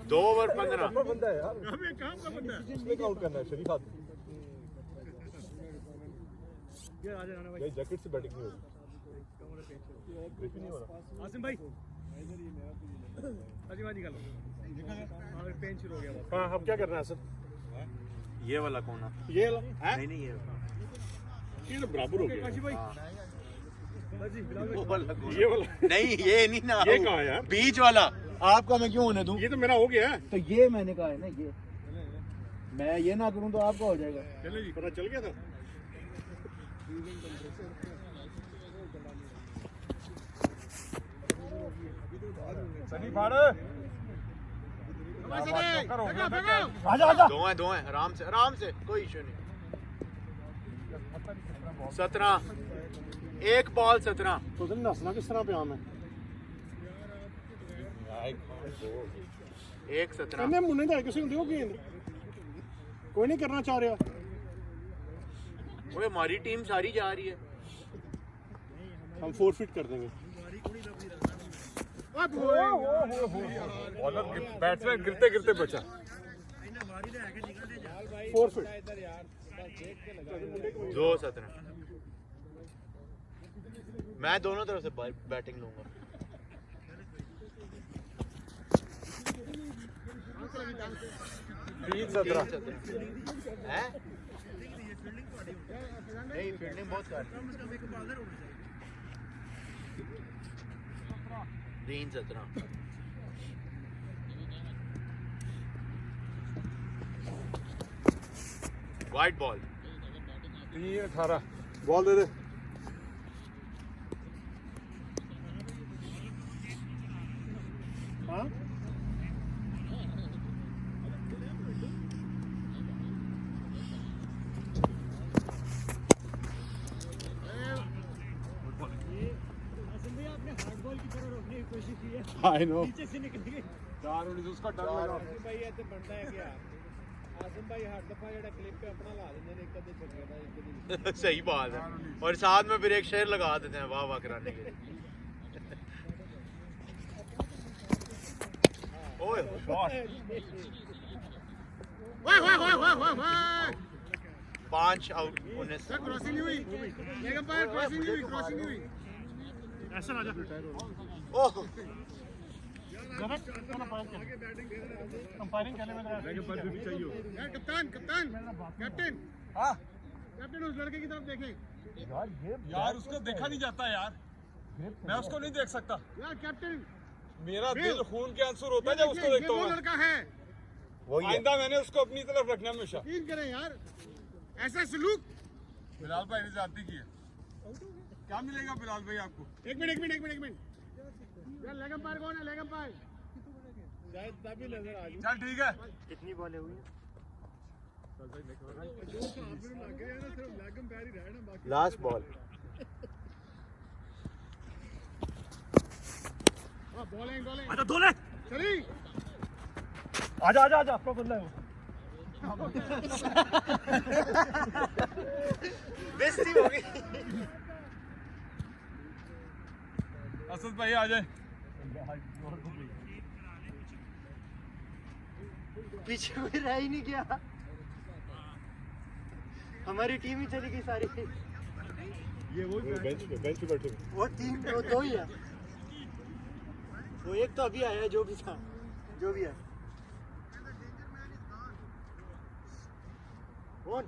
2 ओवर 15 बंदा है यार। काम का बंदा है। इसमें काउंट करना है शरीफ आदमी। यार आ जाना भाई। जैकेट से बैटिंग नहीं होगी। ब्रेक नहीं हो रहा। आसिम भाई अजी बाजी कर लो। हां पेन शुरू हो गया। हां अब क्या करना है सर? ये वाला कौन है? ये वाला नहीं नहीं ये तो बराबर हो गया। काशी भाई वो वाला कौन? ये वाला नहीं ये नहीं ना, ये कहाँ है यार? बीच वाला। आपका मैं क्यों होने दूं? ये तो मेरा हो गया है। तो ये मैंने कहा है ना, ये मैं ये ना करूं तो आपका हो जाएगा। चलो जी पता चल गया था। सनी फाड़ आजा 2 हैं आराम से कोई इशू नहीं। 17 एक बॉल 17 तो दिन नसना किस तरह पे आम है? 1-17 कहने मुन्ने तो किसी को गेंद कोई नहीं करना चाह रहा। ओए हमारी टीम सारी जा रही है। हम फोरफिट कर देंगे। बैट्समैन गिरते गिरते बचा। फोरफिट 2-17 मैं दोनों तरफ से बैटिंग लूंगा। हैं? नहीं फील्डिंग बहुत कर 3-17 वाइट बॉल 3-18 बॉल दे दे। हाँ आई नो नीचे से निकल गई। 4 19 उसका डर लगा भाई। ऐसे बनता है क्या आसिम भाई? हर दफा जेड़ा क्लिप पे अपना ला देंगे ने, एक कदे छक्के दा एक कदे। सही बात है। और साथ में फिर एक शेर लगा देते हैं वाह वाह कराने के लिए। ओए शॉट वाह 5 आउट 19 क्रॉसिंग नहीं हुई लेग अंपायर क्रॉसिंग नहीं हुई ऐसा राजा ओह कंपायरिंग करने में यार कप्तान कैप्टन हाँ कैप्टन उस लड़के की तरफ देखें यार उसको देखा नहीं जाता यार, मैं उसको नहीं देख सकता। यार कैप्टन मेरा दिल खून के आंसू रोता है जब उसको देखता वो हूँ। लड़का है आइंदा मैंने उसको अपनी तरफ रखना हमेशा। यकीन करें यार ऐसा सलूक बिलाल भाई ने जाती की है। क्या मिलेगा बिलाल भाई आपको? एक मिनट यार लेग अंपायर कौन है? लेग अंपायर शायद तभी नजर आ चल ठीक है। कितनी बॉलें हुई लास्ट बॉल बॉलिंग आजा दो ले चली आजा आपका बंदा है वो बेइज्जती हो गई। असद भाई आ जाए। पीछे कोई रह ही नहीं गया, हमारी टीम ही चली गई सारी। ये वो बेंच पे बैठे वो टीम वो दो ही है, वो एक तो अभी आया जो भी था जो भी है। कौन?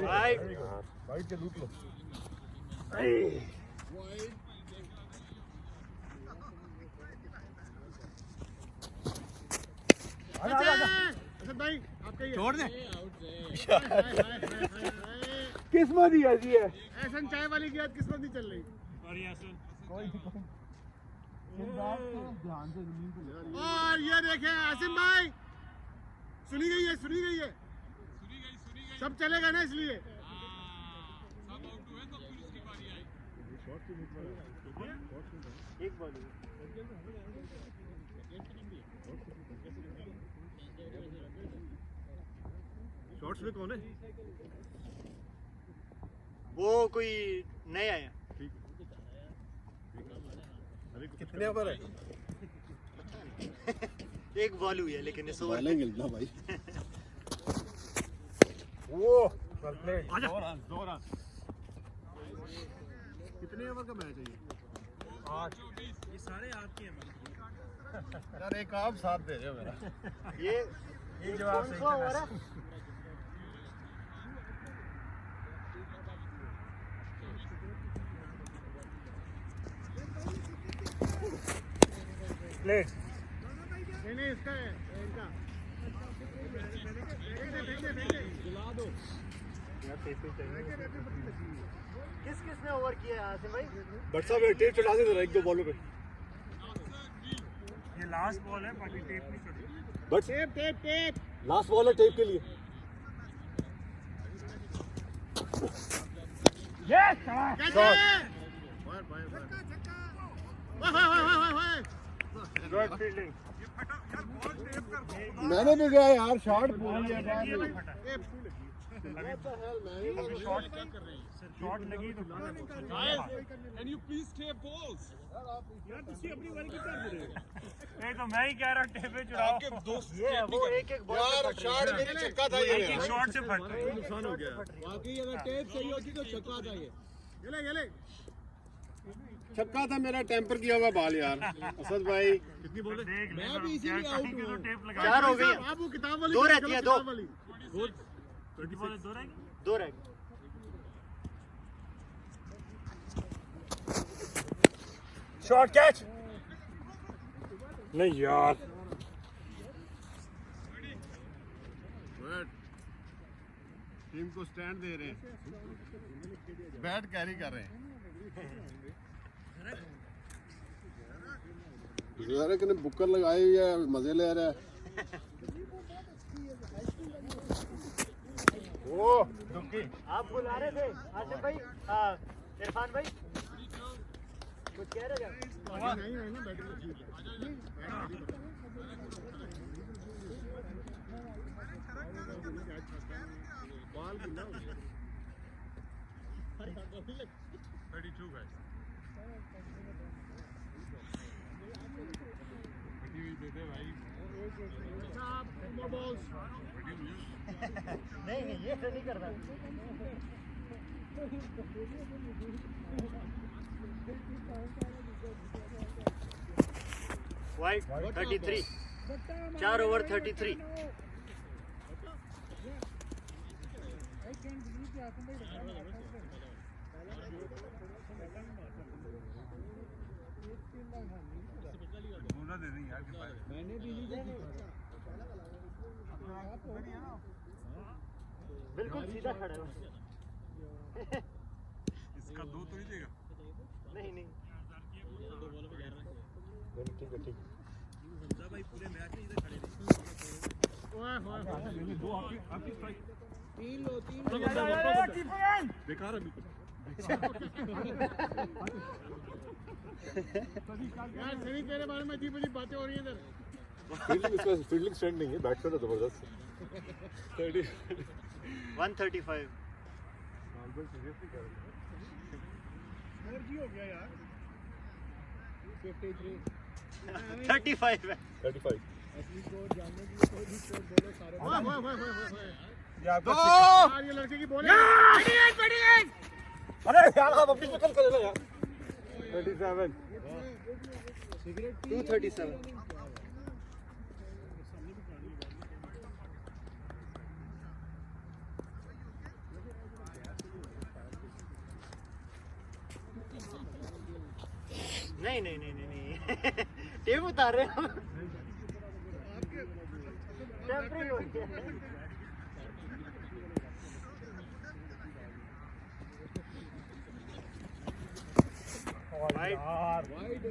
राइट के लूट लो असद भाई आपका ही छोड़ दे। किस्मत ही ऐसी है ऐसा चाय वाली की आज किस्मत नहीं चल रही और ये देखें आसिम भाई सुनी गई है सब चलेगा ना इसलिए एक बॉल शॉट्स में कौन है? वो कोई नए आया। कितने ओवर है एक बॉल हुई है लेकिन इस ओवर गिलना भाई वो आजा कितने ओवर का मैच है ये सारे आपके हैं यार एक आप साथ दे रहे हो मेरा ये जवाब कौन सा ओवर है? प्लेट नहीं इसका है इनका दिला दो किसने ओवर किया है आसिम भाई? बट साहब टेप चढ़ा दे जरा एक दो बॉलों पे ये लास्ट बॉल है, बाकी टेप नहीं चढ़ी। बट टेप लास्ट बॉल है टेप के लिए कैसे गुड फील्डिंग। मैंने भी गया यार शॉट पूरी है शॉट लगी तो Can you please tape balls? यार तुसी अपनी वाली की कर रहे हो। नहीं तो मैं ही कह रहा हूं टेप पे चढ़ाओ। आपके दोस्त ये वो एक बॉल यार शॉट मेरी छक्का था ये एक शॉट से फट रही है। नुकसान हो गया बाकी अगर टेप सही होती तो छक्का था ये ले छक्का था मेरा टेम्पर किया हुआ बाल यार असद भाई कितनी बॉल देख मैं भी इसीलिए आउट हूं। तो टेप लगा। 4 हो गई। आप वो किताब वाली दो रहती है, दो। किताब वाली। कितनी बॉल है? दो रहेंगी। 2 रह गए। शॉट कैच नहीं यार। टीम को स्टैंड दे रहे हैं बैट कैरी कर रहे हैं गुजारे ने बुक्कर लगाई हुई है मजे ले रहा है ओ दुक्की। आप बुला रहे थे आसिम भाई? इरफान भाई कुछ कह रहे थे? नहीं ना बैटिंग तो ठीक है बॉल भी ना 32 guys. दे दे भाई. More balls. नहीं नहीं ये नहीं करना. White 33. 4 over 33. बोला दे नहीं यार के पास. मैंने भी नहीं देखी. बिल्कुल सीधा खड़ा है. इसका 2 तो नहीं देगा. नहीं नहीं. ठीक है ठीक. भाई पूरे मैच में इधर खड़े रहे. दो आपकी स्ट्राइक. 3 लो 3 बेकार है बिल्कुल. यार सभी तेरे बारे में अजीब अजीब बातें हो रही हैं इधर. फील्डिंग स्टैंड नहीं है, बैट्समैन है जबरदस्त. 135. एनर्जी हो गया यार. 53. 35 है. 35. असली स्कोर जानने के लिए कोई भी स्कोर बोलो सारे. यार ये लड़के की बॉल है. अरे यार आप अपनी शक्ल कर लो यार. 37. 237. नहीं नहीं नहीं नहीं टेप उतार रहे हो. टेम्परिंग हो गया. Wide wide.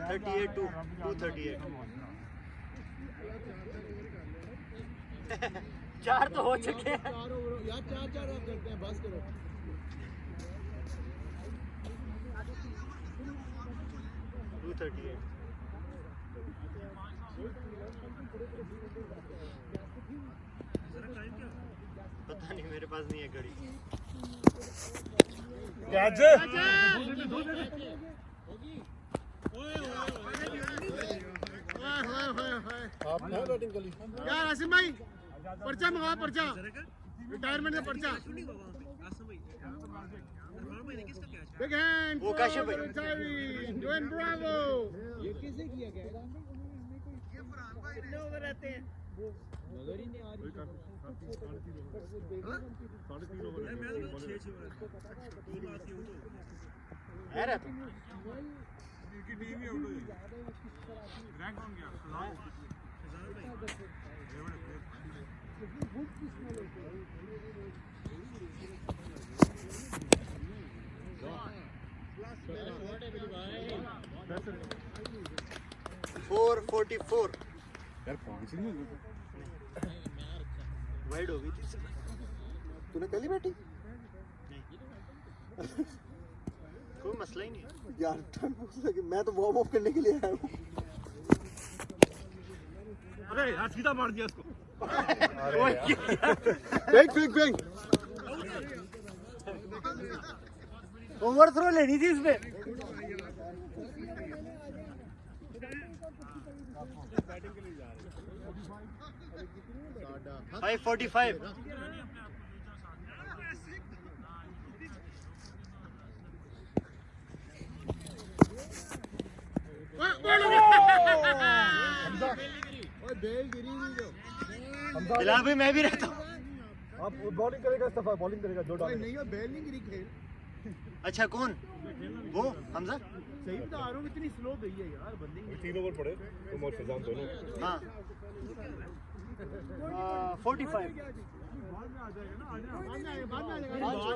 38 to 238. 4 तो हो चुके हैं. 4 ओवर यार 4 आप करते हैं. बस करो. 238. पता नहीं मेरे पास नहीं है घड़ी. कैच. आप है बैटिंग गली. यार आसिम भाई पर्चा मंगवा. पर्चा रिटायरमेंट का पर्चा. Big hand. वो काशिफ भाई. Join Bravo. ये कैसे किया गया? कितने ओवर रहते हैं? नजर ही नहीं आ रही. 3.5 ओवर. है रहता. इनकी टीम ही आउट हुई. रैंक कौन गया? फोर 44. यार कौन सी नहीं वाइड हो गई थी. तूने पहली बैटिंग कोई मसला ही नहीं है. यार मैं तो वार्म अप करने के लिए आया हूँ. अरे यार सीधा मार दिया उसको. फेंक. ओवर थ्रो लेनी थी इसमें. बैटिंग के लिए जा रहे हैं. 545. ओए बेल गिरी नहीं जो. फिलहाल भी मैं भी रहता हूँ. आप बॉलिंग करेगा इस दफा. बॉलिंग करेगा 2 ओए डाल. नहीं वो बेल नहीं गिरी. खेल अच्छा कौन वो हमजा. सही बता रहा हूँ. इतनी स्लो गई है यार बंदी. 3 ओवर पड़े तुम और फैजान दोनों. हाँ 45. बाद में आ जाएगा ना. बाद में आएगा. बाद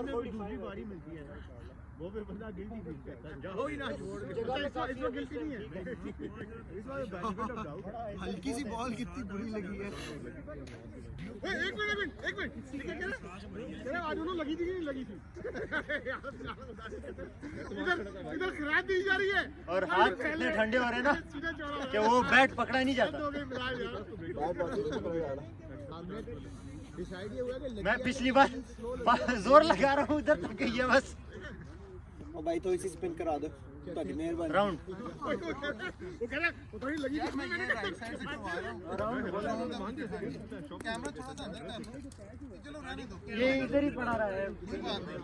में कोई दूसरी बारी मिलती है वो फिर बंदा गिल्टी फील करता है. जाओ ही ना छोड़ के. इसमें गिल्टी नहीं है. इस बार बेनिफिट ऑफ डाउट. हल्की सी बॉल कितनी बुरी लगी है. एक मिनट. तेरे आज उन्होंने लगी थी कि नहीं लगी थी. इधर खराब दी जा रही है. और हाथ इतने ठंडे हो रहे हैं ना सीधा चौड़ा कि वो बैट पकड़ा नहीं जाता. हो गई फिलहाल यार. हमने डिसाइड ये हुआ कि मैं पिछली बार जोर लगा रहा हूँ उधर तक गई है बस। और भाई थोड़ी सी स्पिन करा दो, ਤੁਹਾਡੀ ਮਿਹਰਬਾਨੀ। राउंड वो कह रहा वो थोड़ी लगी यार मैं ये राइट साइड से तो आ रहा हूँ, कैमरा थोड़ा सा अंदर कर लो, चलो रहने दो, ये इधर ही पड़ा रहा है। कोई बात नहीं।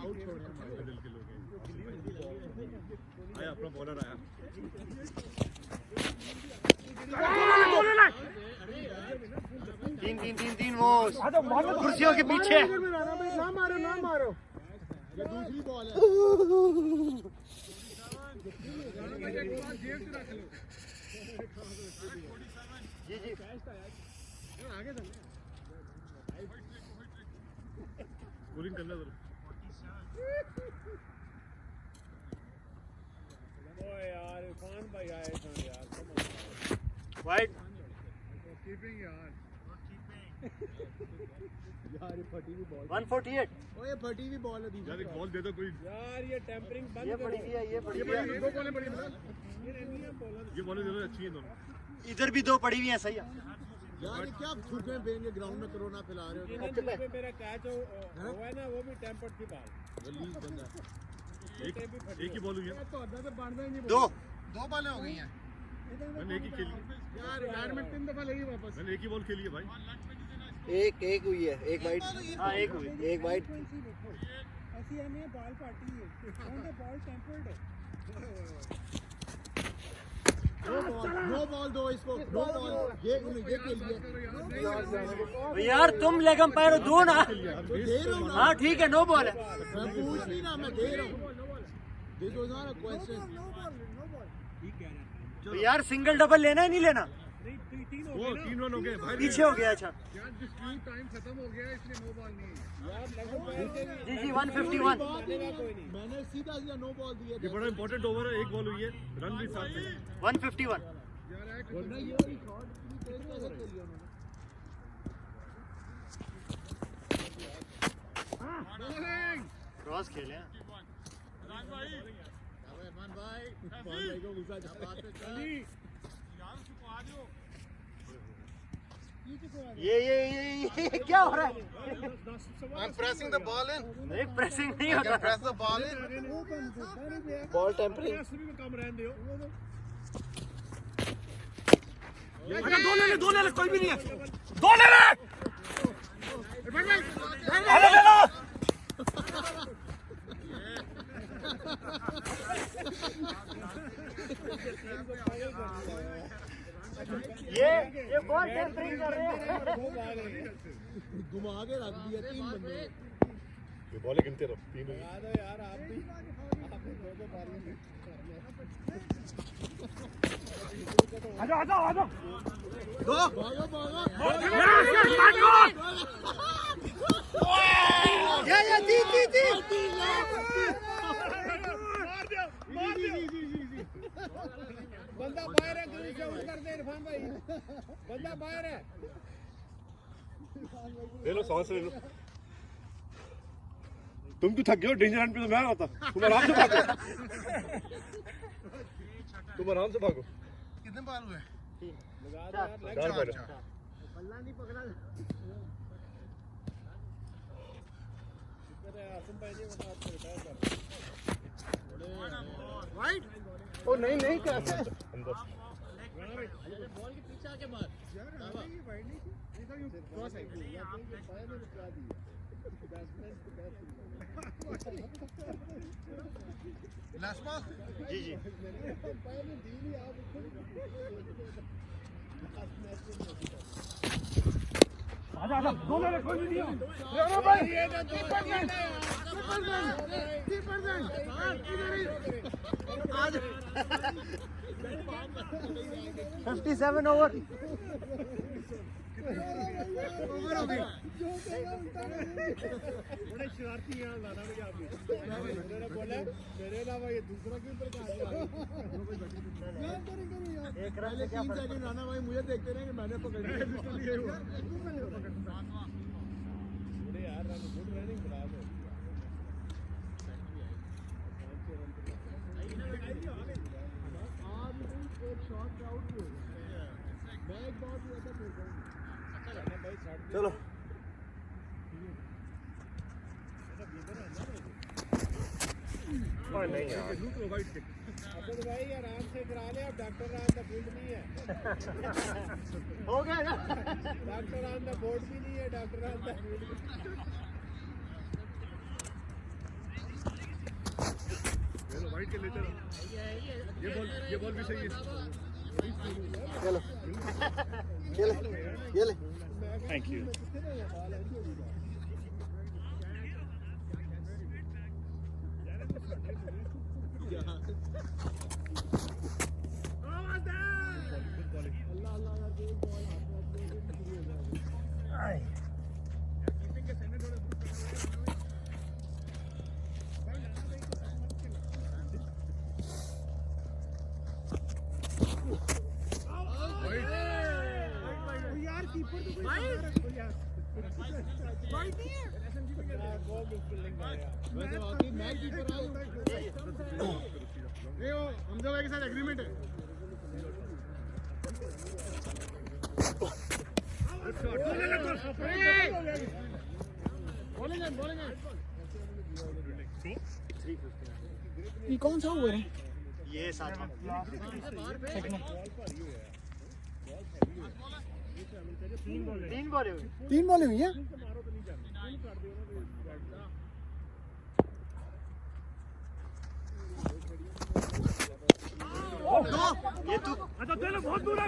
आया अपना बॉलर आया। तीन तीन तीन तीन वो कुर्सियों के पीछे। ना मारो ना मारो। ये दूसरी बॉल है। जी जी बॉलिंग करना जरा। यार इरफान भाई आए थे यार। वाइड कीपिंग यार। यार ये फटी हुई बॉल, 148। ओ ये फटी हुई बॉल है यार एक बॉल दे दो कोई। यार ये टेम्परिंग बंद ये पड़ी हुई है, ये पड़ी हुई है। दो बॉलें पड़ी मतलब ये बॉलें दे दो, अच्छी है दोनों। इधर भी दो पड़ी हुई है, सही है। यार ये क्या थूके फेंगे ग्राउंड में, कोरोना फैला रहे हो। मेरा कैच हुआ है ना, वो भी टेम्पर्ड थी बाल। वलीद बंदा। एक ही बॉल हुई है। दो दो बॉलें हो गई हैं। मैंने एक ही खेली। यार रिटायरमेंट 3 दफा लगी वापस। मैंने एक ही बॉल खेली है भाई। एक हुई है, एक वाइट। हाँ एक हुई। एक वाइट। ऐसी है नहीं बॉल पार्टी है। कौन सा बॉल टेम्पर्ड है? नो बॉल दो इसको, नो बॉल। ये खेल लिया। यार तुम लेग अंपायर हो, दो ना। तो दे रहा हूँ ना, हाँ ठीक है, नो बॉल है। मैं पूछ नहीं ना, मैं दे रहा हूँ। This was not a question. तो यार सिंगल डबल लेना है नहीं लेना? वो 3 रन हो गए भाई। पीछे हो गया। अच्छा यार डिस्प्यूट टाइम खत्म हो गया इसलिए नो बॉल नहीं है। जी जी 151। मैंने सीधा नो बॉल दिया। ये बड़ा इंपॉर्टेंट ओवर है, एक बॉल हुई है, रन भी साथ में। 151। वरना ये वाली शॉट इतनी तेज कैसे खेली उन्होंने। क्रॉस खेले हैं। रहमान भाई, भाई को गुस्सा जा रहा है। ये क्या हो रहा है? I'm pressing the ball in. एक प्रेसिंग नहीं I होता। can press the ball in. Ball tempering. कम रहने दो। दो ले ले, कोई भी नहीं है। दो ले ले। अरे ले लो। ये बॉल टेम्परिंग कर रहे हैं। घुमा के रख दिया 3 बंदे। ये बॉलें गिनते रहो, 3 हुई। यार आप भी दो बारी आजा। दो भागो भागो। ये दी मार दिया। बंदा बाहर है, जल्दी से आउट कर दे इरफान भाई। बंदा बाहर है। ले लो, सांस ले लो। तुम क्यों थक गए हो? डेंजर रन पे तो मैं होता। तुम आराम से भागो। कितने बॉल हुए? 4 बॉल। बल्ला नहीं पकड़ा। राइट। ओ नहीं कैसे? अंदर। बॉल के पीछे आके मार। क्रॉस है। Last ball. जी जी आजा। दो ले ले, कोई भी नहीं है। 57 ओवर। बड़े शरारती हैं दादा मुझे आप भी। मैंने बोला मेरे अलावा ये दूसरा क्यों प्रकार एक रन पहले से क्या 3 फर्क सेकंड राना भाई मुझे देखते रहे कि मैंने पकड़ लिया। यार गुड रनिंग खराब है। एक शॉट आउट हो गया। मैं एक बॉल हुआ था। चलो असल भाई आराम से करा ले, अब डॉक्टर ऑन द फील्ड नहीं है। हो गया ना? डॉक्टर ऑन द बोर्ड भी नहीं है, doctor on the field. White के लेते रहो। ये बॉल भी सही है। चलो ये ले थैंक यू यार कीपर तो वैसे वाकई मैं कीपर हमजा भाई के साथ एग्रीमेंट है। ये कौन सा ओवर है? ये साथ तीन बॉलें हुई हैं। ये तू अच्छा चलो, बहुत दूर है।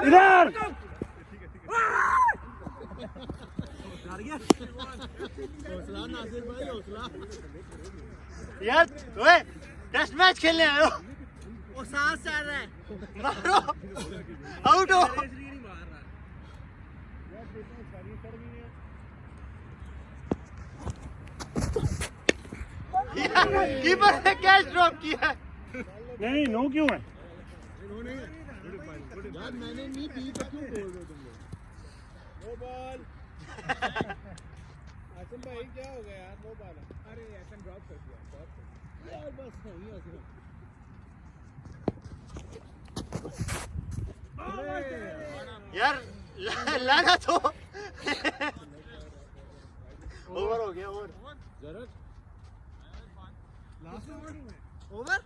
इधर हौसला नासिर भाई, हौसला। यार ओए टेस्ट मैच खेलने आए हो वो सांस चल रहा है। मारो आउट हो कीपर ने कैच ड्रॉप किया है। नहीं, नो क्यों है? यार मैंने नहीं दी तो क्यों बोल रहे हो तुम लोग? No ball. आसम भाई क्या हो गया यार? नो बॉल है। अरे ऐसा ड्रॉप कर दिया, यार बस नहीं आसम। यार लाना तो ओवर हो गया ओवर जरा ओवर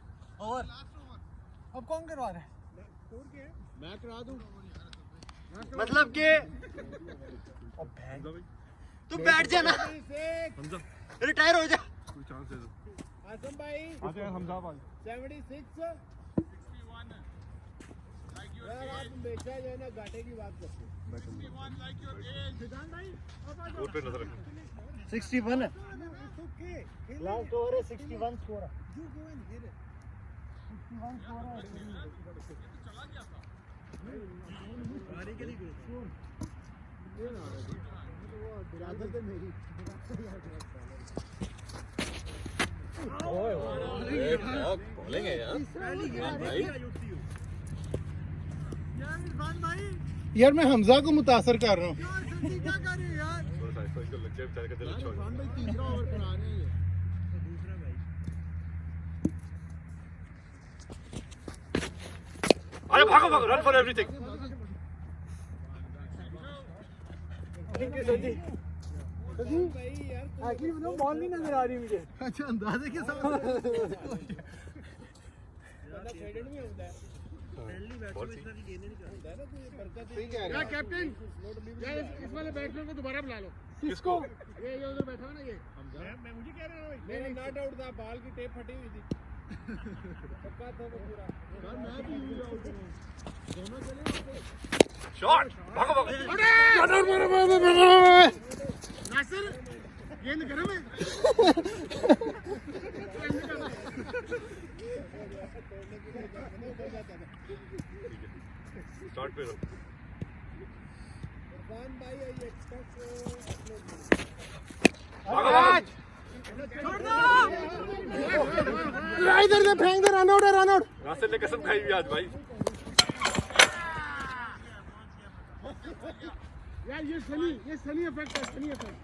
अब कौन करवा रहा है? मैं करा दूं। मतलब कि तू बैठ जा ना रिटायर हो जा आसम भाई हमजा भाई 76 यार आप हमेशा जो है ना घाटे की बात करते हो। 61 है लास्ट ओवर है 61 स्कोर है। आदत है मेरी। बोलेंगे यार यार मैं हमजा को मुतासर कर रहा हूँ। तीसरा ओवर करा रहे हैं। अरे भागो रन फॉर एवरीथिंग आखिर बॉल नहीं नजर आ रही मुझे। अच्छा अंदाजे के साथ क्या कैप्टन यार इस वाले बैट्समैन को दोबारा बुला लो। किसको? ये उधर बैठा हुआ ना ये मैं मुझे कह रहा हूँ नहीं नॉट आउट था, बॉल की टेप फटी हुई थी। पक्का था वो पूरा यार मैं भी यूज आउट हूं दोनों चले शॉट भागो नासिर गेंद गरम है। स्टार्ट पे इरफान भाई आई एक्सपेक्ट इधर से फेंक दे, रन आउट है, रन आउट। नासिर ने कसम खाई हुई आज भाई। यार ये सनी इफेक्ट है, सनी इफेक्ट।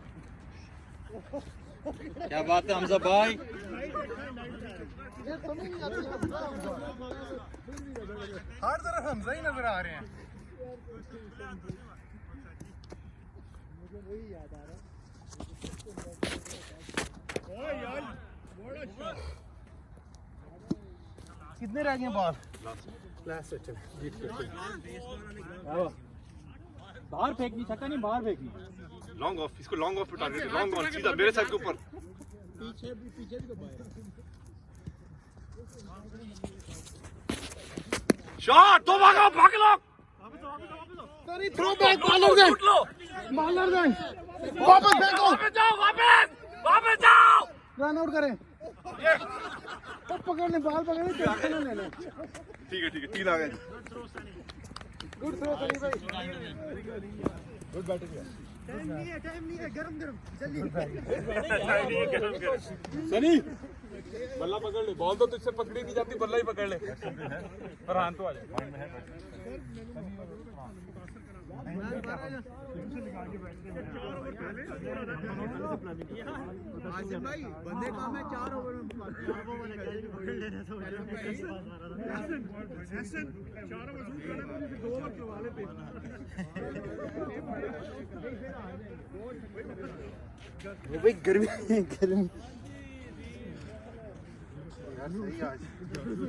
क्या बात है हमजा भाई। हर तरफ हमजा ही नजर आ रहे हैं। मुझे वही याद आ रहा है। ओए यार बड़ा शॉट कितने रह गए बॉल लास्ट चल जीत के बाहर फेंकनी, छक्का नहीं, बाहर फेंकनी। लॉन्ग ऑफ, इसको लॉन्ग ऑफ पे टारगेट, लॉन्ग ऑन सीधा मेरे साइड के ऊपर। पीछे भी तो बाहर शॉट तो भागो भाग लो। सॉरी थ्रो बैक बॉलर दे वापस फेंको, वापस जाओ। रन आउट करें। तो पकड़ने बॉल पकड़ने टेंशन ना लेना। ठीक है 3 आ गए। गुड थ्रो सनी भाई, गुड बैटिंग। टाइम नहीं है गरम जल्दी सनी बल्ला पकड़ ले, बॉल तो तुझसे पकड़ी नहीं जाती, बल्ला ही पकड़ ले। फरहान तो आ जाए। आसिम भाई बंदे काम है 4 ओवर में 4 ओवर शूट करने को 2 ओवर करवा लेते। भाई गर्मी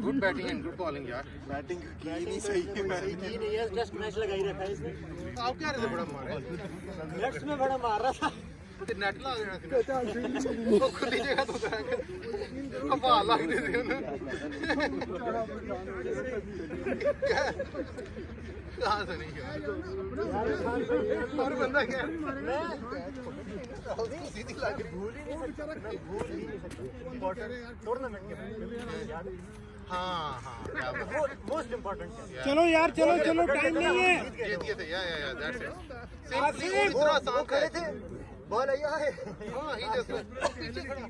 good batting and good bowling यार। बैटिंग की नहीं सही नहीं है, जस्ट मैच लगा ही रखा है इसने। आप क्या रहे बड़ा मारे नेक्स्ट में बड़ा मार रहा था। ते नेट ला देना सी वो खुली जगह तो अब लग दे कहां से नहीं यार और बंदा क्या सीधी लग रही भूल ही नहीं सकता टूर्नामेंट के हाँ मोस्ट इम्पोर्टेंट। चलो यार चलो टाइम नहीं है। जीत गए थे या दैट्स इट सिंपली इतना आसान खड़े थे, बॉल आया है। हाँ ही जस्ट पीछे खड़ा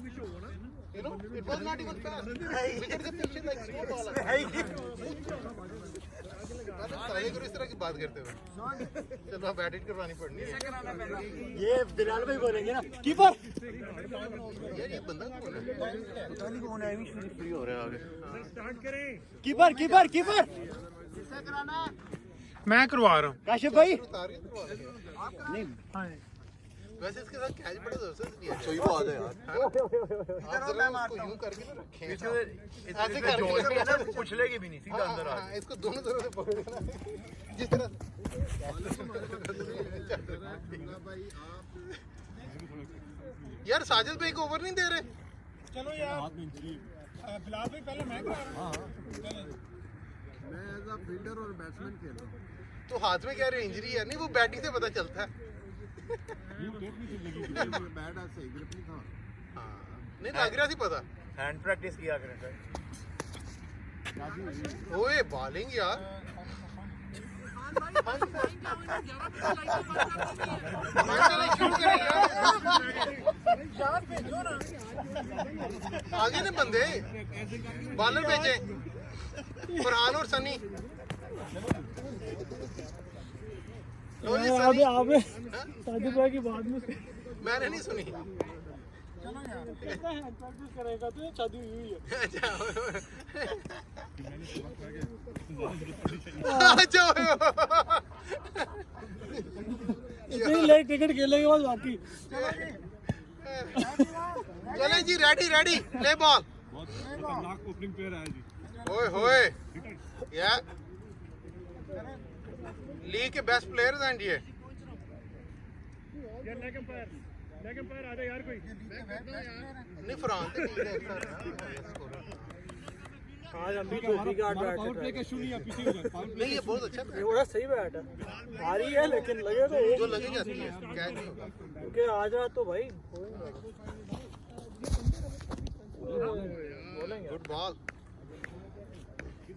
you know it was not even fast wicket से पीछे लाइक स्लो बॉल है साले को इस तरह की बात करते हुए चलो अब एडिट करवानी पड़नी है। ये बिलाल भाई बोलेंगे ना कीपर। यार ये बंदा कौन है पता नहीं कौन है, अभी फ्री हो रहा है आगे। स्टार्ट करें। कीपर मैं करवा रहा हूँ। काशिफ भाई उतार के करवा रहे नहीं वैसे इसके साथ कैच बड़े जोर से दिया सही बात है यार आप जरा इसको यूं करके ना रखें ऐसे करके ना उछलेगी भी नहीं, सीधा अंदर आ। इसको दोनों तरफ से पकड़ के जिस तरह यार साजिद भाई को ओवर नहीं दे रहे। चलो यार बिलाल भाई पहले मैं करा रहा हूँ। मैं एज अ फील्डर और बैट्समैन खेल रहा हूँ। तो हाथ में कह रहे इंजरी है नहीं वो बैटिंग से पता चलता है। बैट आज सही ग्रिप नहीं था। हाँ नहीं लग रहा थी पता। हैंड प्रैक्टिस किया करें सर। ओए बॉलिंग यार आगे ने बंदे बॉलर भेजे फरहान और सनी। साजिद भाई की बात में मैंने नहीं सुनी। प्रैक्टिस करेगा तो शादी हुई है। इतनी लेट टिकट खेलने के बाद बाकी चले जी ready play ball. Opening player है जी। ओए होए या लीग के बेस्ट प्लेयर्स हैं ये। यार लेग एम्पायर आ जा यार कोई। नहीं फरहान तो ठीक है आज हम भी टोपी गार्ड बैठ पावर प्ले का शुरू नहीं है, पीछे हो जाए। पावर नहीं ये बहुत अच्छा ये बड़ा सही बैट है। आ रही है लेकिन लगे तो जो लगी जाती है कैच नहीं होगा। क्योंकि आज रात तो भाई good ball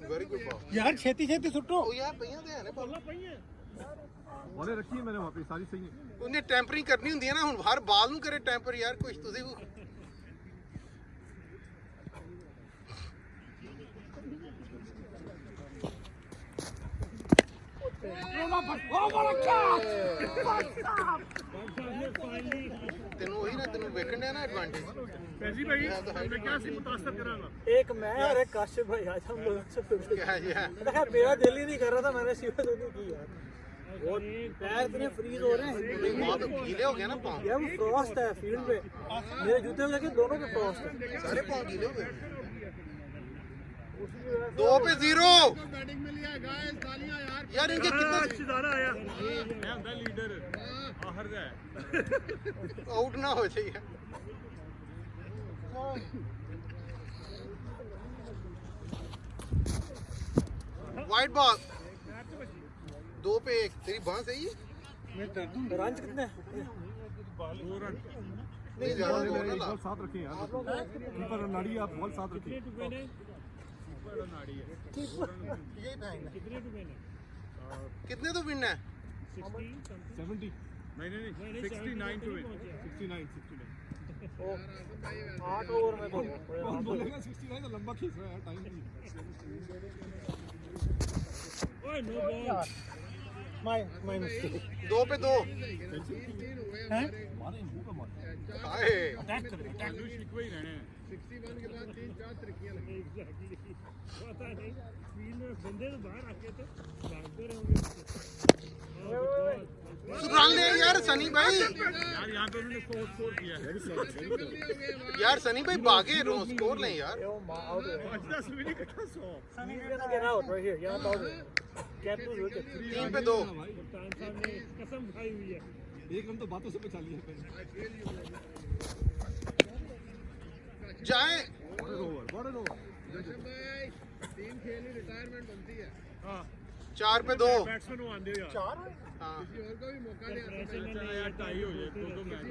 very good ball. यार छेती सुट्टो। ओ यार भैया दे ने बॉल बॉलें रखी है मैंने वहाँ पे, सारी सही है। उन्हें टैंपरिंग करनी होंदी है ना हुन हर बाल ਨੂੰ करे टैंपर यार कुछ ਤੁਸੀਂ ਤੈਨੂੰ ਉਹੀ ਨਾ ਤੈਨੂੰ ਵੇਖਣ ਡਿਆ ਨਾ ਐਡਵਾਂਟੇਜ। पैसी भाई मैं क्या सी मुतासर करांगा। एक मैं और एक काशिफ भाई आज हम लोग से क्या देखा मेरा दिल ही नहीं कर रहा था, मैंने शिवा धोनी की यार। वो पैर इतने फ्रीज हो रहे हैं, वहाँ पे गीले हो गए ना पाँव, यार वो फ्रॉस्ट है फील्ड पे, मेरे जूते में जाके दोनों पे फ्रॉस्ट है। सारे पाँव गीले हो गए। 2 पे 0 बैटिंग में लिया गाइस, तालियां यार इनके कितने सितारा आया आउट ना हो चाहिए। वाइट बॉल 2 पे 1, तेरी बांह सही है? रन कितने हैं? नहीं ज्यादा नहीं बोलना ला। साथ रखें यार, कीपर नाड़ी आप बॉल साथ रखें। कितने तो विन है? 70 नहीं 69 टू 69 8 ओवर में तो कौन बोलेगा 69 तो लंबा खींच रहा है टाइम नहीं। ओए नो बॉल माय मिस्टेक। 2 पे 2 हैं? मारे मुंह पे मार। हाय अटैक कर ही रहने हैं 61 के बाद 3-4 तरक्कियां लगी। एग्जैक्टली पता नहीं फील्ड में बंदे तो बाहर आके तो भागते रहेंगे। रन ले यार सनी भाई, यार यहाँ पे उन्होंने स्कोर किया है। यार सनी भाई भागे रो स्कोर लें यार। Yo, out there. 10 भी नहीं कटा 100। Sunny's gonna get out right here. You're not out there. Get to wicket. 3 पे 2 कप्तान साहब ने कसम खाई हुई है। एक रन तो बातों से बचा लिया पहले। जाए। हाँ 4 पे 2 बैट्समैन वो आंदे यार। हाँ यार टाई हो जाए 2-2 मैच।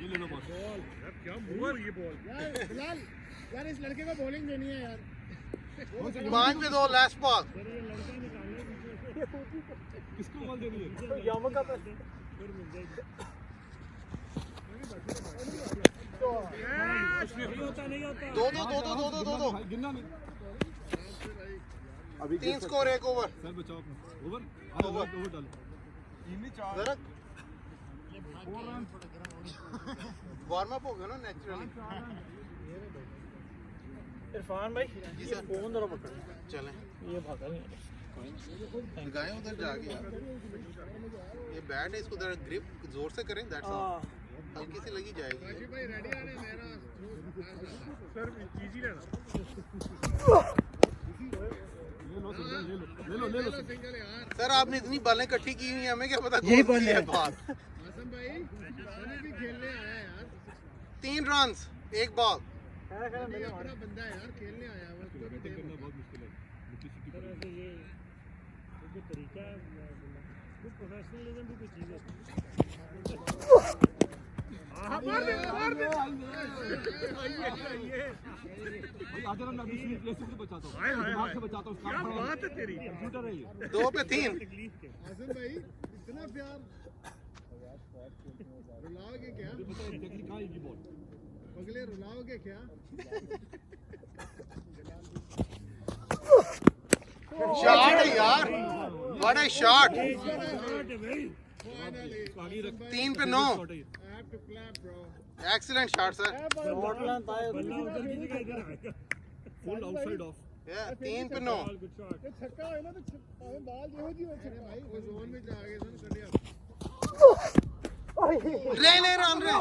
ये ले लो बॉस। यार क्या मूव है ये बॉल। यार इस लड़के को बॉलिंग देनी है यार। 5 पे 2 लास्ट बॉल। ये लड़का निकालने किसको बॉल देनी है? यामा का पे फिर मिल जाएगी। नहीं होता नहीं होता। 2 भाई गिनना नहीं। 3 स्कोर 1 ओवर। सर बचाओ अपना। ओवर ओवर डालो। जरा वार्म अप हो गया ना नेचुरली। इरफान भाई ये फोन जरा पकड़। चलें ये भागा नहीं। लगाएं उधर जाके यार। ये बैट है, इसको जरा ग्रिप जोर से करें, दैट्स ऑल। हल्की सी लगी जाएगी। सर इजी लेना। ले लो सर आपने इतनी बालें इकट्ठी की हुई हैं, हमें क्या पता यही कौन सी बॉल है। बात। 3 रन 1 बॉल। बैटिंग करना बहुत मुश्किल है। तरह से ये जो तरीका है वो प्रोफेशनलिज्म भी कोई चीज़ है। मार दे भाई आधे रन मैं दूसरी प्लेस से बचाता हूँ, हाय, हाय, दिमाग से हाय। बचाता हूँ। क्या बात है तेरी। कंप्यूटर है ये। 2 पे 3 तकलीफ के मुझे पता है एग्जैक्टली कहाँ है ये बॉल। शॉट है यार, व्हाट अ शॉट। 3 पे 9 excellent shot sir. Shot length आए। बल्ला उधर की जगह इधर आएगा। Full outside of. 3 पे 9 गुड शॉट। ले रन रे।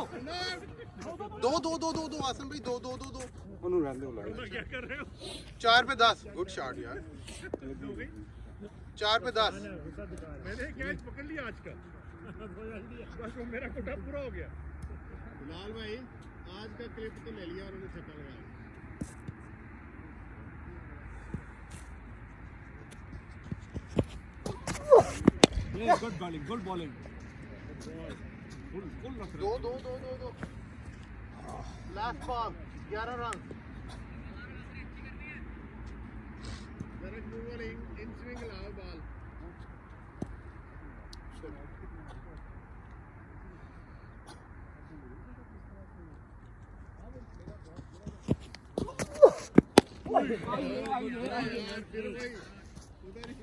2 आसम भाई 2 क्या कर रहे हो? 4 पे 10 गुड शॉट यार। 4 पे 10 मैंने कैच पकड़ लिया आज का। बस वो मेरा कोटा पूरा हो गया। लाल भाई आज का क्लिप तो ले लिया और उन्हें छक्का लगाया। Good bowling. फुल रख रहे 2 last ball 11 run. In swing लाओ बॉल।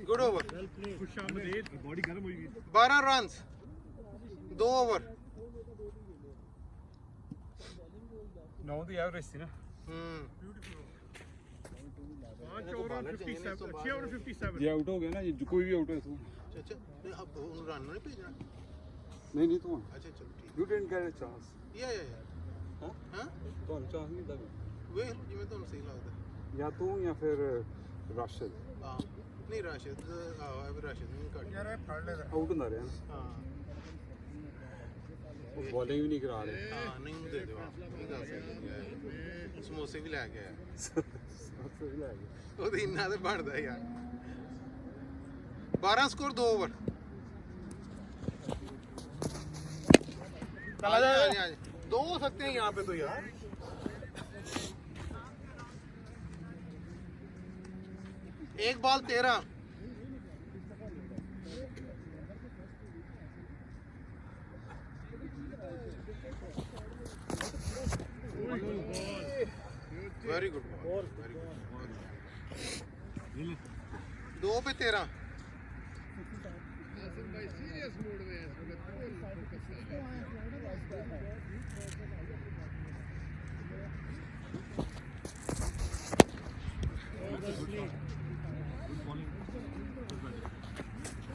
Good over. खुशामदीद। बॉडी गर्म हुई है। 12 रन 2 ओवर। 9 तो एवरेज थी ना। 5 ओवर 57 6 ओवर 57 ये आउट हो गया ना, ये कोई भी आउट है इसमें। अच्छा नहीं अब उन रन नहीं भेजना नहीं तो अच्छा चलो ठीक you didn't get a chance. या हाँ हाँ तो चांस नहीं लगा वे जिਵੇਂ ਤੁਹਾਨੂੰ ਸਹੀ ਲੱਗਦਾ या तू या फिर राशिद ਹਾਂ ਨਹੀਂ ਰਾਸ਼ਿਦ ਆਹ ਅਬ ਰਾਸ਼ਿਦ ਨੂੰ ਕੱਟ ਯਾਰ ਇਹ ਫੜ ਲੈ आउट ਹੁੰਦਾ ਰਿਹਾ ਹਾਂ ਉਹ ਬੋਲਿੰਗ ਵੀ ਨਹੀਂ ਕਰਾ ਰਹੇ। ਹਾਂ ਨਹੀਂ ਉਹਨੂੰ ਦੇ ਦਿਓ ਇਹ ਗੱਲ ਸਹੀ ਹੈ ਸਮੋਸੇ ਵੀ ਲੈ ਕੇ ਆਇਆ ਸਹੀ ਲੱਗ ਗਿਆ। ਉਹਦੇ ਇੰਨਾ ਤੇ ਬਣਦਾ ਯਾਰ 12 ਸਕੋਰ 2 ओवर चला जाए दो हो सकते हैं यहाँ पे तो यार एक ball 13 very good ball very good 2 पे 13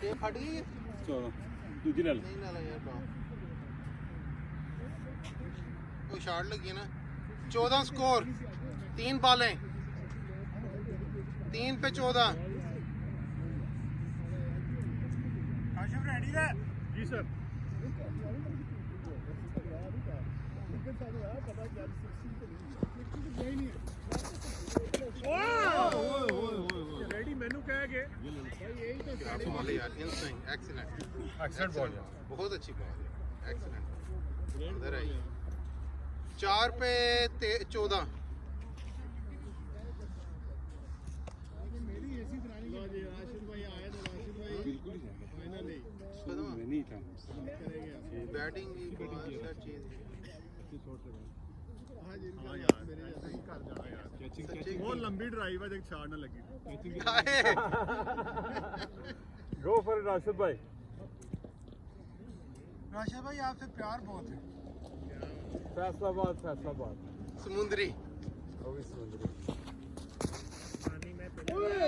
ये फट गई है चलो दूसरी ले लो। नहीं ना यार बाप कोई शॉट लगी है ना 14 स्कोर 3 बॉलें 3 पे 14 काशिफ रेडी है जी सर रेडी मेनू कह गए बॉल यार इन स्विंग एक्सीलेंट बॉल बहुत अच्छी बॉल है एक्सीलेंट उधर आई 4 पे 14 नहीं था बैटिंग की बहुत अच्छा चीज बहुत लंबी ड्राइव है जब छाड़ ना लगी गो फॉर राशिद भाई। राशिद भाई आपसे प्यार बहुत है फैसलाबाद समुद्री वो भी समुद्री।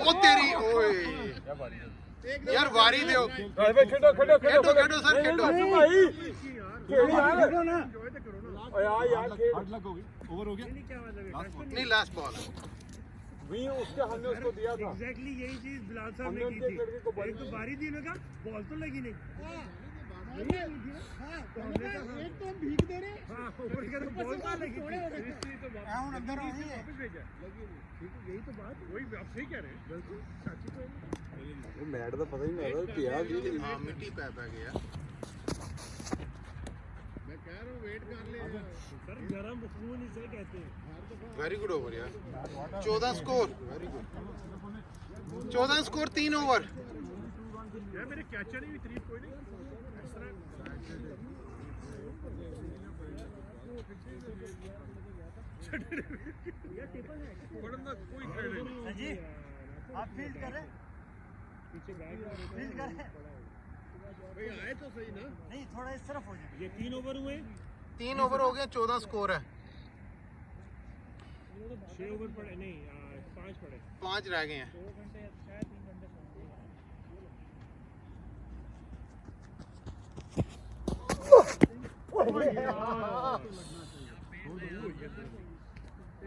ओ तेरी ओए यार वारी दो खेलो खेलो खेलो खेलो सर खेलो भाई यार ओवर हो गया। नहीं लास्ट बॉल भी उसके हमने उसको दिया था। एग्जैक्टली यही चीज बिलाल साहब ने हमने की उनके थी लड़के को बॉल एक तो बारी दी लगा बॉल तो लगी नहीं एक तो हम भीग दे रहे हाँ ऊपर की तरफ बॉल तो लगी थी इसलिए तो बात हम अंदर आ रही है वापस भेजा यही तो बात वही आप सही कह रहे हैं बिल्कुल साची तो वो मैट का पता ही नहीं लगा क्या जी। हाँ मिट्टी पै गया मैं कह रहा हूँ वेट कर ले सर गरम खून इसे कहते हैं वेरी गुड ओवर यार 14 score very good 14 score 3 over यार मेरे कैचर ही तारीफ कोई नहीं इस तरह कोई जी आप फील्ड कर रहे फील्ड कर रहे भाई आए तो सही ना नहीं थोड़ा इस तरफ हो जाए ये 3 ओवर हुए 3 ओवर हो गए 14 स्कोर है 6 ओवर पड़े नहीं 5 पड़े 5 रह गए हैं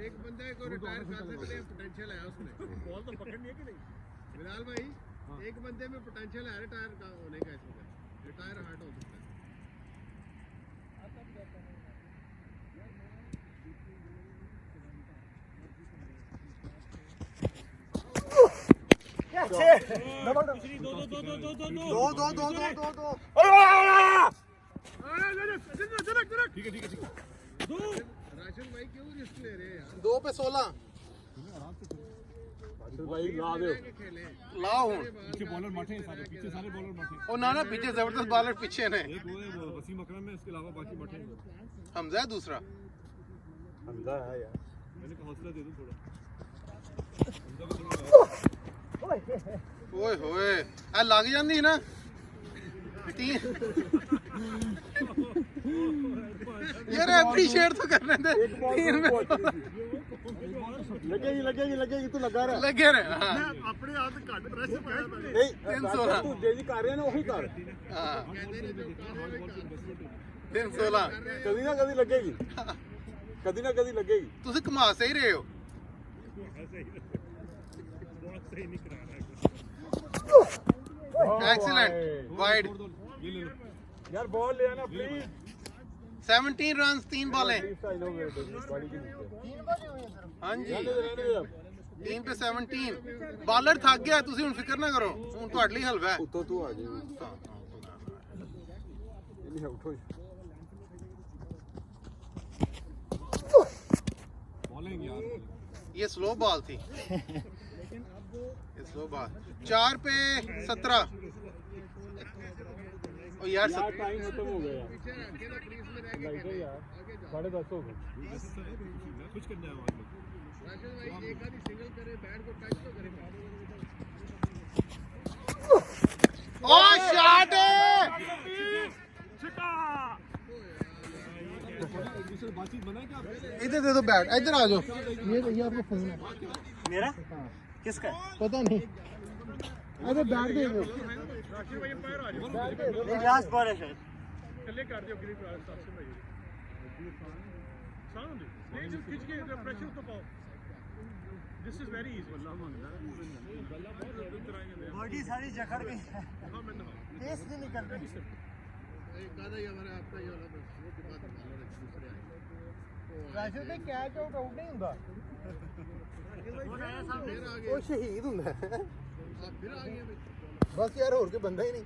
एक बंदे को रिटायर कर सकते हैं पोटेंशियल है उसमें बॉल तो पकड़नी है कि नहीं बिलाल भाई एक बंदे में पोटेंशियल है रिटायर का होने का इसमें रिटायर हार्ट हो सकता है दूसरी दो ठीक है राशन भाई क्यों रिस्क ले रहे हैं यार 2 पे 16 भाई ला दो लाओ हूं पीछे बॉलर माठे सारे पीछे सारे बॉलर माठे और ना पीछे जबरदस्त बॉलर पीछे ने एक वो है वसीम अकरम है इसके अलावा बाकी माठे हमजा है दूसरा हमजा है यार मैंने कहा हौसला दे दो थोड़ा ओए होए आ लग जांदी ना यार अप्रिशिएट तो करने दे 3 में ਲੱਗੇਗੀ ਤੂੰ ਲੱਗਾ ਰਹਿ ਲੱਗੇ ਰਹੇ ਹਾਂ ਮੈਂ ਆਪਣੇ ਆਪ ਤੇ ਘੱਟ ਪ੍ਰੈਸ਼ਰ ਪਾਇਆ ਮੈਂ ਨਹੀਂ 316 ਤੂੰ ਜੇ ਕਰ ਰਿਹਾ ਨਾ ਉਹੀ ਕਰ ਹਾਂ 316 ਕਦੀ ਨਾ ਕਦੀ ਲੱਗੇਗੀ ਤੁਸੀਂ ਕਮਾ ਸਹੀ ਰਹੇ ਹੋ ਬਹੁਤ ਸਹੀ ਨਹੀਂ ਕਰਾ ਰਿਹਾ ਐਕਸੀਲੈਂਟ ਵਾਈਡ यार बॉल ले आना प्लीज 17 रन्स 3 बॉलें हाँ जी 3 पे 17 बॉलर थक गया तुसी हुन फिक्र ना करो हुन तुहाडे ਲਈ ਹਲਵਾ ਹੈ ਉੱਤੋਂ ਤੂੰ ਆ ਜਾ ਇਹ ਉਠੋ बॉलिंग यार ये स्लो बॉल थी ये स्लो बॉल 4 पे 17 ओ यार टाइम खत्म हो गया यार 10:30 हो गए कुछ करना है ओ शॉट इधर दे दो बैट इधर आ जाओ ये भैया आपको फोन है मेरा किसका पता नहीं अरे बैठ दे दो राशिद भाई अंपायर आ जाओ लास्ट बॉल है शायद थल्ले कर दियो ग्रीन राशिद भाई साउंड नहीं जो खिंच के प्रेशर तो पाओ दिस इज वेरी इजी बल्ला मांगदा बल्ला बहुत इधर आएंगे बॉडी सारी जकड़ गई हां मैं फेस नहीं निकल रही वैसे तो कैच आउट नहीं ਹੁੰਦਾ ਉਹ ਸ਼ਹੀਦ ਹੁੰਦਾ ਬਸ ਯਾਰ ਹੋਰ ਕੋਈ ਬੰਦਾ ਹੀ ਨਹੀਂ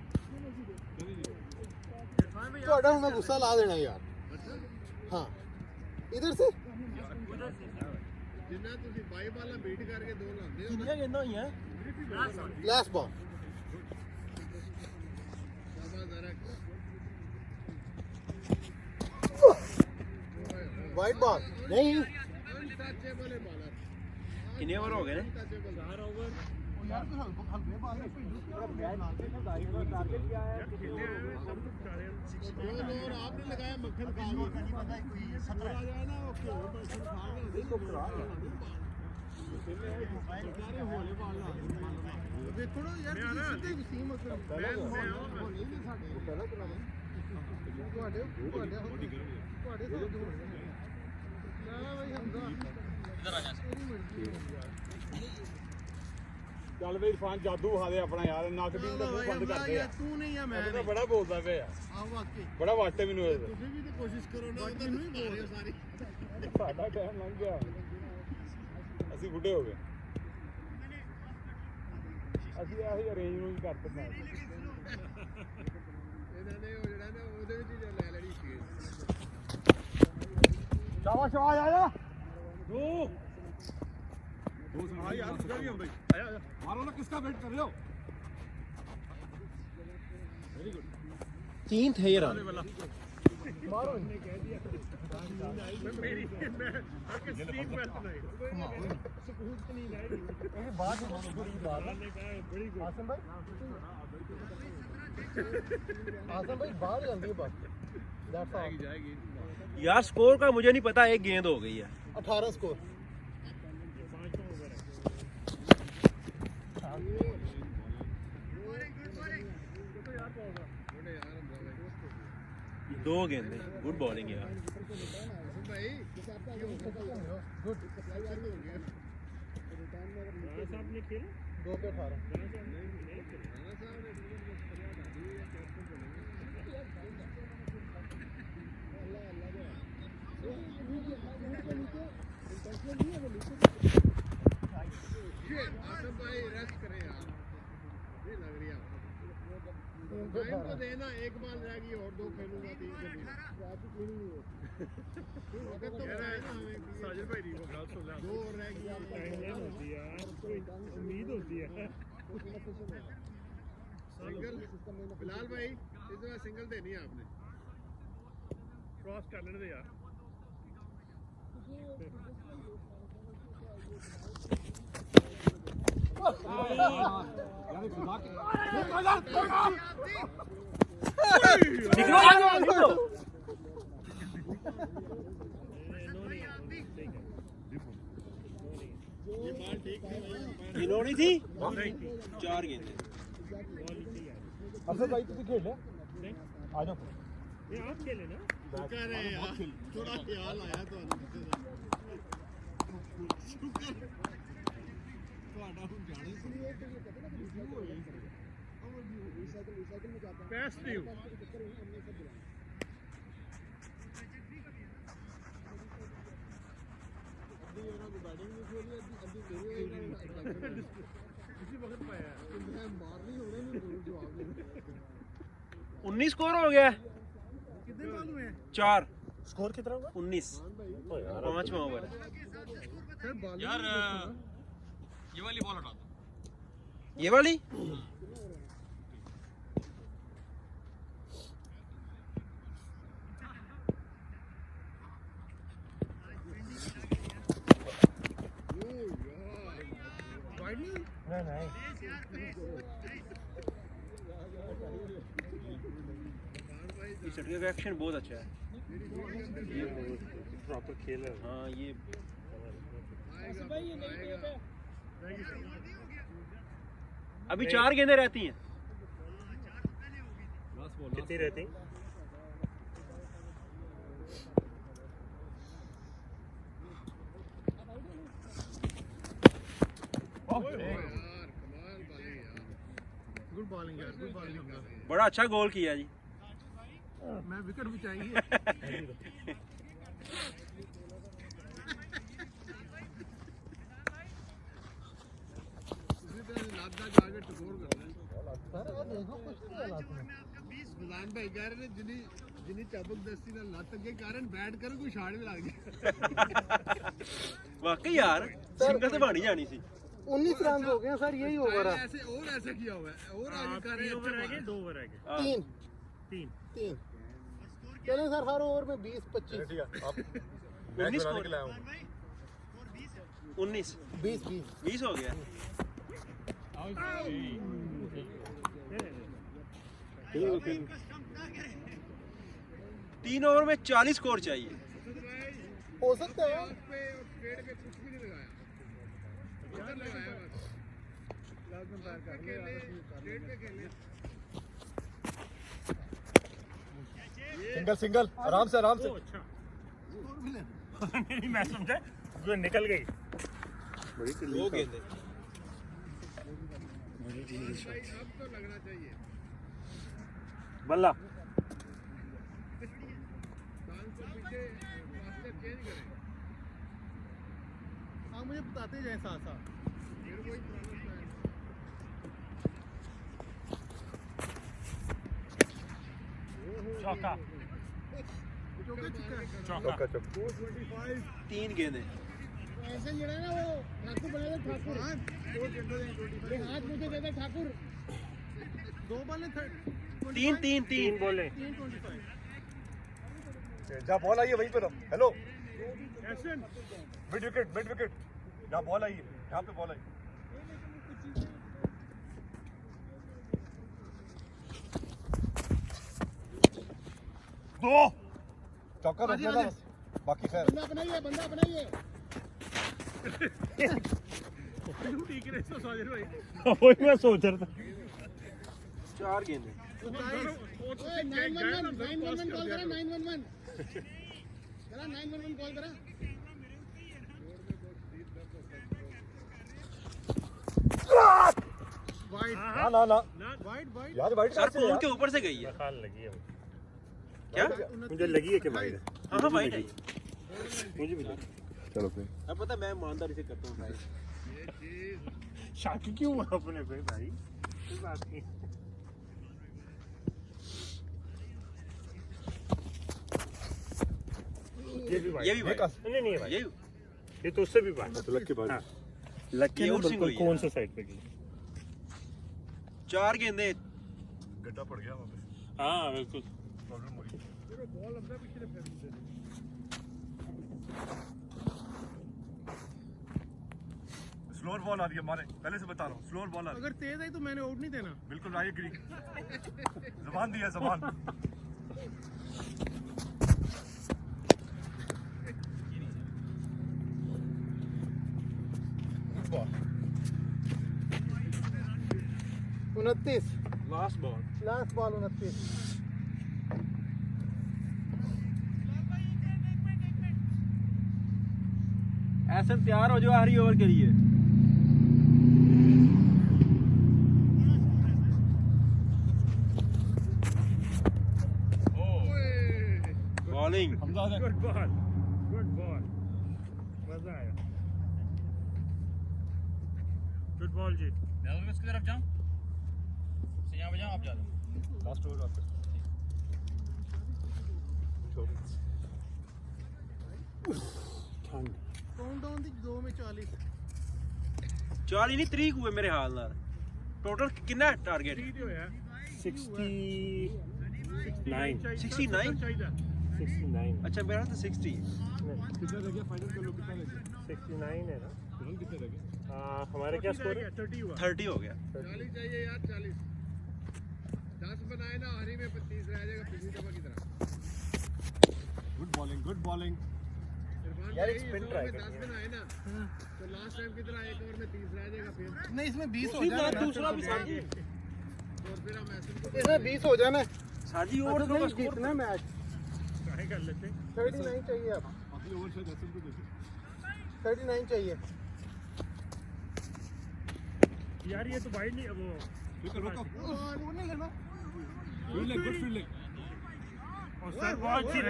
ਤੁਹਾਡਾ ਹੁਣ ਮੈਂ ਗੁੱਸਾ ਲਾ ਦੇਣਾ ਯਾਰ हाँ इधर से ਜਿੰਨਾ ਤੁਸੀਂ 22 ਬਾਲਾਂ ਬੀਟ ਕਰਕੇ ਦੋ ਲਾਉਂਦੇ ਹੋ ਕਿੰਨੀਆਂ ਗੇਂਦਾਂ ਹੋਈਆਂ लास्ट बॉल वाइट बॉल नहीं ਅਨਟੱਚੇਬਲ ਬਾਲਰ ਕਿੰਨੇ ਓਵਰ ਹੋ ਗਏ ਨੇ 4 ओवर यार तो हल्के बाल में टारगेट क्या है खेलने आए हैं सब कुछ कर रहे हैं दो ओवर आपने लगाया मक्खन खा गया नहीं पता कोई आ जाए ना ओके हो मक्खन खा गया इसको करा बेचारे होले बाल ला देखो ना यार सीधे सीम मतलब मैं होले नहीं साडे पहला चलावा ਤੁਹਾਡੇ ਸਾਥ ਹੋ ਨਾ ਭਾਈ ਹਮਦਾ इधर आ जा ਚੱਲ ਬਈ ਇਰਫਾਨ ਜਾਦੂ ਵਿਖਾ ਦੇ ਆਪਣਾ ਯਾਰ ਨੱਕ ਵੀ ਤਾਂ ਬੰਦ ਕਰ ਦੇ तू नहीं है मैं ਤਾਂ ਬੜਾ ਬੋਲਦਾ ਪਿਆ आ वाकई ਬੜਾ ਵਾਟੇ ਮੈਨੂੰ ਇਹ ਤੁਸੀਂ ਵੀ ਤੇ ਕੋਸ਼ਿਸ਼ ਕਰੋ ਨਾ ਉਧਰ ਨੂੰ ਹੀ ਮਾਰਿਓ ਸਾਰੀ ਸਾਡਾ ਟਾਈਮ ਲੰਘ ਗਿਆ ਅਸੀਂ ਬੁੱਢੇ ਹੋ ਗਏ ਅਸੀਂ ਇਹੀ ਅਰੇਂਜ ਨੂੰ ਕਰ ਦਿੰਦੇ ਇਹਨਾਂ ਨੇ ਉਹ ਜਿਹੜਾ ਨਾ ਉਹਦੇ ਵਿੱਚ ਹੀ ਲੈ ਲੈਣੀ ਸੀ ਸ਼ਾਬਾਸ਼ ਆ ਜਾ दो हाँ यार उसका भी हम भाई आया आया मारो ना किसका वेट कर रहे हो तीन थे ये रन मारो ने कह दिया मेरी मैं आपके स्लीप वेस्ट नहीं सुकून से नहीं आई ये बात बड़ी बात है ने कहा बड़ी गुड आसम भाई बाहर जल्दी बस दैट्स ऑल जाएगी यार स्कोर का मुझे नहीं पता एक गेंद हो गई है 18 स्कोर दो गेंदे गुड बॉलिंग यार साहब ने खेला 2 पे 18 आसम भाई रेस्ट करें यार ये लग रही है टाइम तो देना एक बाल रह गई और दो खेलूंगा 3 के लिए वक्त तो बताए ना हमें साजिद भाई री वो बात सुन ले दो और रह गई टाइम होती है यार कोई उम्मीद होती है सिंगल बिलाल भाई इस बार सिंगल देनी है आपने क्रॉस कर लेने दे यार निकलो इन्होंने थी 4 गेंदे अफसर भाई तुझे खेल आ जाओ ये आप खेले ना शुक्र है यार थोड़ा ख्याल आया तो शुक्र ਤੁਹਾਡਾ ਹੁਣ ਜਾਣੇ पैस ड्यू इसी वक्त पाया मैं मार नहीं हो रहा नहीं जवाब दे 19 स्कोर हो गया कितने बॉल हुए हैं 4 स्कोर कितना हुआ 19 पांचवा ओवर है यार ये वाली बॉल हटा दो ये वाली नहीं इस का एक्शन बहुत अच्छा है ये प्रॉपर खेल है हाँ ये अभी 4 गेंदें रहती हैं कितनी रहती गुड बॉलिंग यार गुड बॉलिंग बड़ा अच्छा गोल किया जी मैं विकेट भी चाहिए भाई कह रहे जिन्नी चाबक दस्ती ਨਾਲ ਲੱਤ ਅੱਗੇ ਕਾਰਨ ਬੈਟ ਕਰ ਕੋਈ ਛਾੜ ਵੀ ਲੱਗ ਜੇ वाकई यार सिंगल से बानी जानी सी 19 रन हो गए सर यही ओवर है ऐसे और ऐसे किया हुआ है और आगे कर रहे 3 ओवर रह गए 2 ओवर रह गए 3 3 चले सर हर ओवर में 20 25 19 स्कोर 19 20 20 हो गया 3 ओवर में 40 स्कोर चाहिए हो सकता है पेड़ पे कुछ भी नहीं लगाया इधर लगाया पेड़ पे खेले सिंगल सिंगल आराम से अच्छा नहीं मैं समझा जो निकल गई 2 गेंदे भाई अब तो लगना चाहिए बल्ला डांस को पीछे मास्टर चेंज करें हाँ मुझे बताते जाए साथ साथ मेरे को ही प्रॉब्लम है चौका चौका 3 गेंदे ऐसे जड़ा ना वो ठाकुर बना दे ठाकुर हाथ मुझे दे दे ठाकुर 2 बॉल 3 बोले जहाँ बॉल आई है वहीं पे रहो हेलो एक्शन मिड विकेट जहाँ बॉल आई है यहाँ पे बॉल आई दो चौका रोक लेना बस बाकी खैर बंदा अपनाइए ठीक है तो सोच रहे वही मैं सोच रहा था 4 गेंदे 911 कॉल करा 911 करा 911 कॉल करा वाइड ना वाइड यार वाइट सर फोन के ऊपर से गई है खान लगी है क्या मुझे लगी है कि वाइट है हाँ वाइट है मुझे भी लगी चलो फिर अब पता मैं ईमानदारी से करता हूँ भाई शक क्यों हुआ अपने पे भाई कोई बात नहीं ये भी ये भी वाइट नहीं भाई ये ये तो उससे भी वाइट तो लग के बाद लग के ये ना और सिंह बिल्कुल हुई है। कौन सा साइड पे गई 4 गेंदे गड्ढा पड़ गया वापस हाँ बिल्कुल प्रॉब्लम हो गई बॉल अपना पिछले फेंक दे स्लोअर बॉल आ रही है हमारे पहले से बता रहा हूँ स्लोअर बॉल आ रही अगर तेज आई तो मैंने आउट नहीं देना है बिल्कुल आई एग्री जबान दी है जबान 29 लास्ट बॉल लास्ट बॉल 29 ऐसे तैयार हो जाओ आखिरी ओवर के लिए बॉलिंग गुड बॉल मजा आया गुड बॉल जी मैं उसकी तरफ जाऊं से यहाँ पे जाओ आप जा दो लास्ट ओवर आपका काउंटडाउन दी 2 में 40 40 नहीं 30 हुए मेरे हाल नाल टोटल कितना टारगेट 3 ਤੇ ਹੋਇਆ 69 ਚਾਹੀਦਾ 69 अच्छा मेरा तो 60 कितना लग गया फाइनल कर लो कितना लग गया 69 है ना टोटल कितने लग गए हमारे क्या स्कोर है 30 हुआ 30 हो गया 40 चाहिए यार 40 10 बनाए ना हरी में 25 रह जाएगा पिछली दफा की तरह गुड बॉलिंग यार एक स्पिन ट्राई 10 बनाए ना तो लास्ट टाइम की तरह एक ओवर में 30 रह जाएगा फिर नहीं इसमें 20 हो जाना दूसरा भी साजी और फिर हम ऐसे को इसमें 20 हो जाना साजी और तो का स्कोर जीतना मैच काहे कर लेते 39 चाहिए अब अगले ओवर शायद ऐसे को देते 39 चाहिए यार ये तो भाई नहीं वो ठीक है रोको वो नहीं करना फील्ड गुड फील्ड और सर बॉल की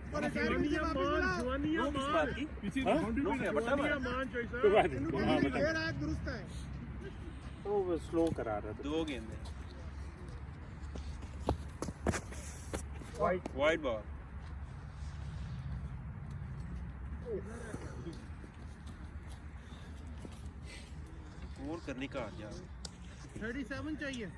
जुआनिया मान पीछे हाँ? बाउंड्री लोग है, बट्टा मारा। मान चॉइस ये रहा दुरुस्त है वो स्लो करा रहा था दो गेंद वाइट वाइड बॉल और करने का आ जा 37 चाहिए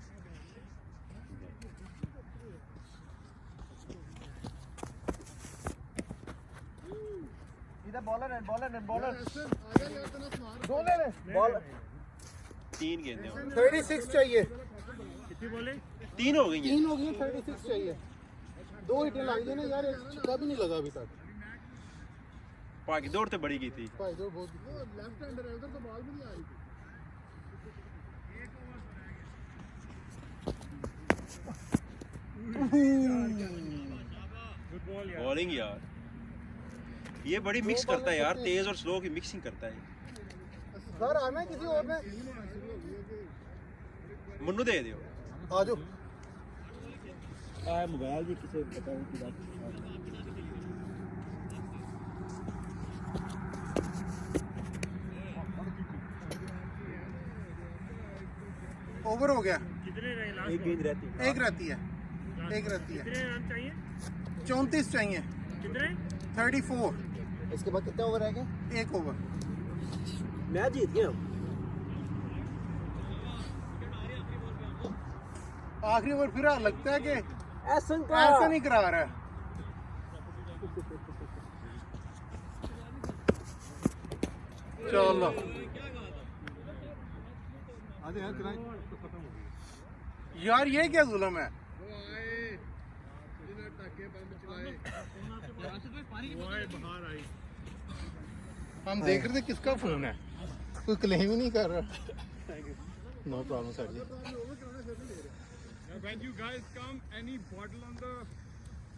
इधर बॉलर है दो ले ले बॉल 3 गेंदें और 36 चाहिए कितनी बोले 3 हो गई हैं 3 हो गई 36 चाहिए 2 हिटें लग गई ना यार एक छक्का भी नहीं लगा अभी तक पाकि दौड़ तो बड़ी गई थी भाई जो बहुत लेफ्ट हैंडर है उधर तो बॉल भी नहीं आ रही थी गुड बॉल यार बॉलिंग यार ये बड़ी मिक्स करता है यार तेज और स्लो की मिक्सिंग करता है सर आना है किसी और ने मन्नू दे दियो आ जाओ मोबाइल भी किसी बताओ की बात ओवर हो गया कितने रहे लास्ट एक गेंद रहती है एक रहती है कितने रन चाहिए 34 चाहिए कितने 34 इसके बाद कितना ओवर रहेगा एक ओवर मैच जीत गए हम आखिरी ओवर फिर लगता है कि ऐसा ऐसा नहीं करा रहा है चलो आधे यार कराए तो खत्म हो गया यार ये क्या जुल्म है वो आए जिन्होंने टाके बम चलाए वो आए बाहर आई हम देख रहे थे किसका फोन है कोई क्लेम ही नहीं कर रहा no problem sir ji when you guys come any bottle on the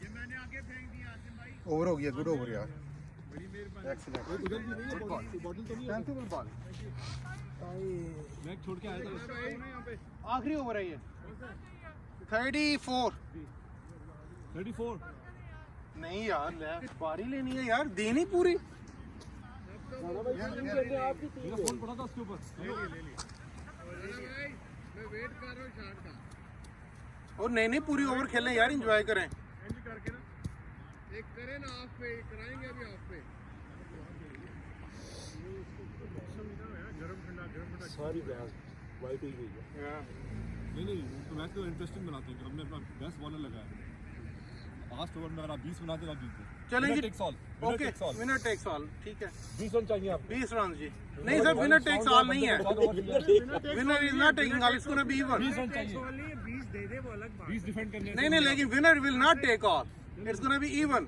ये मैंने आगे फेंक दिया आसिम भाई ओवर हो गया गुड ओवर यार बड़ी मेहरबानी एक्सीलेंट उधर भी नहीं है बॉटल तो नहीं है सेंसिबल बॉल मैं छोड़ के आया था यहाँ पे आखिरी ओवर है ये 34 34 नहीं यार ले बारी लेनी है यार देनी पूरी मेरा फोन पड़ा था उसके ऊपर ले ली मैं वेट कर रहा हूँ शॉट का और नई नई पूरी ओवर खेलें यार एंजॉय करें एंड करके ना एक करे ना ऑफ पे कराएंगे अभी ऑफ पे गरम ठंडा सारी बैस वाइट हुई गई है नहीं तो मैच को इंटरेस्टिंग बनाते हैं हमने अपना बेस्ट बॉलर लगाया लास्ट ओवर में अगर आप 20 बनाते तो आप जीतते चलेंगे takes all okay winner takes all ठीक है 20 रन चाहिए आप 20 रन जी नहीं सर विनर टेक्स ऑल नहीं है winner is not taking all it's gonna be even 20 run चाहिए 20 दे दे वो अलग बात 20 डिफेंड करने नहीं लेकिन winner will not take all it's gonna be even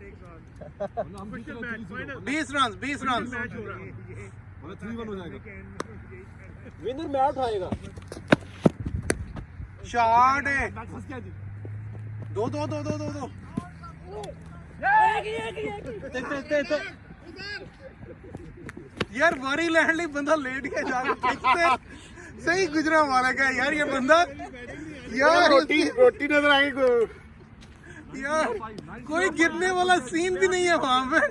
official match final 20 run match हो रहा है मतलब 3-1 हो जाएगा विनर मैं उठाएगा शॉट है दो यार वारी लैंड बंदा लेट गया जाके सही गुजरा वाला का यार ये बंदा यार रोटी नजर आएगी यार कोई गिरने वाला सीन भी नहीं है वहां पे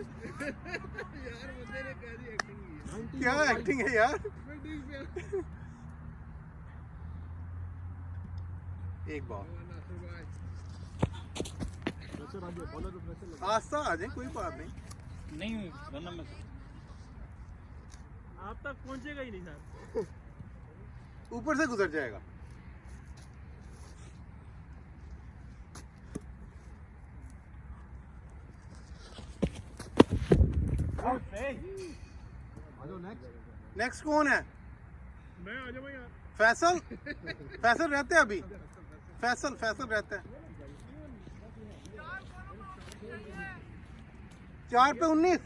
क्या एक्टिंग है यार एक बार आस्था आ जाए कोई बात नहीं वरना मैं आप तक पहुंचेगा ही नहीं सर। ऊपर से गुजर जाएगा नेक्स्ट कौन है मैं आ जाऊँ यार। फैसल रहते हैं अभी फैसल रहते हैं 4 पे 19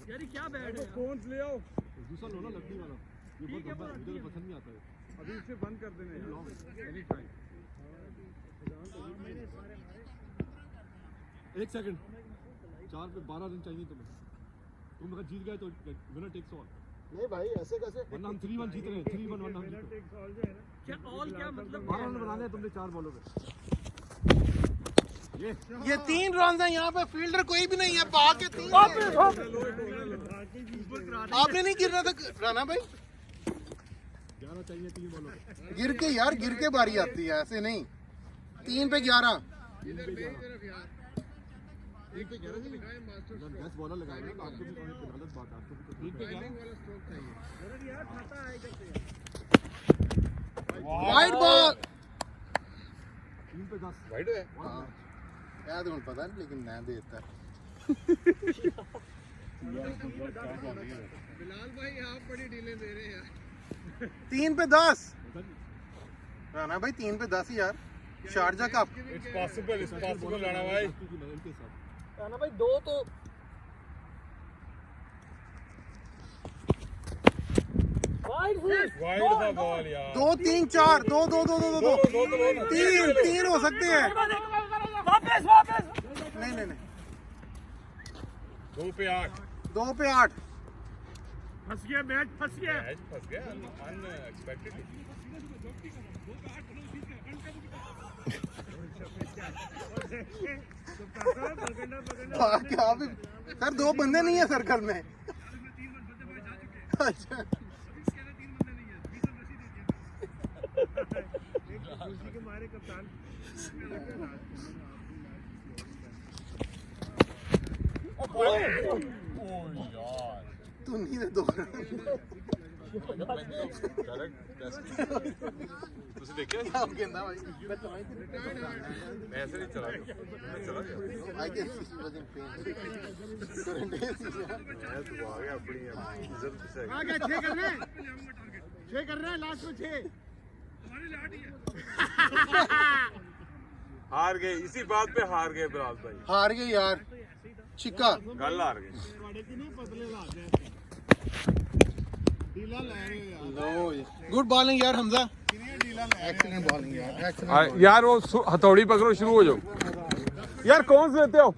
यार ये क्या बैट है? कौन ले आओ दूसरा लो ना लकड़ी वाला ये बहुत मुझे पसंद नहीं आता है अभी इसे बंद कर देना है एनी टाइम एक सेकंड 4 पे 12 रन चाहिए तुम्हें तुम अगर जीत गए तो विनर टेक्स ऑल नहीं भाई ऐसे कैसे वरना हम 3-1 जीत रहे हैं 3-1 वरना हम जीत रहे हैं क्या ऑल क्या मतलब? 12 रन बनाने हैं तुमने 4 बॉलों पे ये 3 रन है यहाँ पे फील्डर कोई भी नहीं है पा के 3 आपने नहीं गिरना था राना भाई 11 चाहिए 3 बॉलों पे गिर के यार गिर के बारी आती है ऐसे नहीं 3 पे 11 एक पे 11 नहीं 10 बॉलर लगाएंगे तो आपको भी कोई गलत बात है आपको भी ठीक पे 11 वाला स्ट्रोक चाहिए यार खाता है इधर से। वाइड बॉल 3 पे 10 वाइड है यार तो पता नहीं लेकिन मैं देता बिलाल भाई आप बड़ी डीलें दे रहे हैं 3 पे 10 राना भाई 3 पे 10 यार Sharjah cup it's possible Rana भाई राणा भाई 2 तो वाइड था बॉल यार 2 3 4 2 2 2 2 3 हो सकते हैं वापस नहीं 2 पे 8 2 पे 8 फंस गया मैच फंस गया। फंस गया अनएक्सपेक्टेड क्या भी सर 2 बंदे नहीं है सर्कल में अच्छा के मारे कप्तान तू नहीं दे 2 ਤੁਸੀਂ ਦੇਖਿਆ क्या कहना भाई मैं ऐसे नहीं चला गया I can see he was in pain current AC मैं तो आ गया अपनी इज्जत से आ गया 6 कर रहे हैं 6 कर रहे हैं लास्ट में 6 हमारी लाट ही है। हार गए इसी बात पे हार गए बिलाल भाई हार गए यार छिक्का गल हार गए लो गुड बॉलिंग यार हमजा एक्सीलेंट बॉलिंग यार यार वो हथौड़ी पकड़ो शुरू हो जाओ यार कौन से देते हो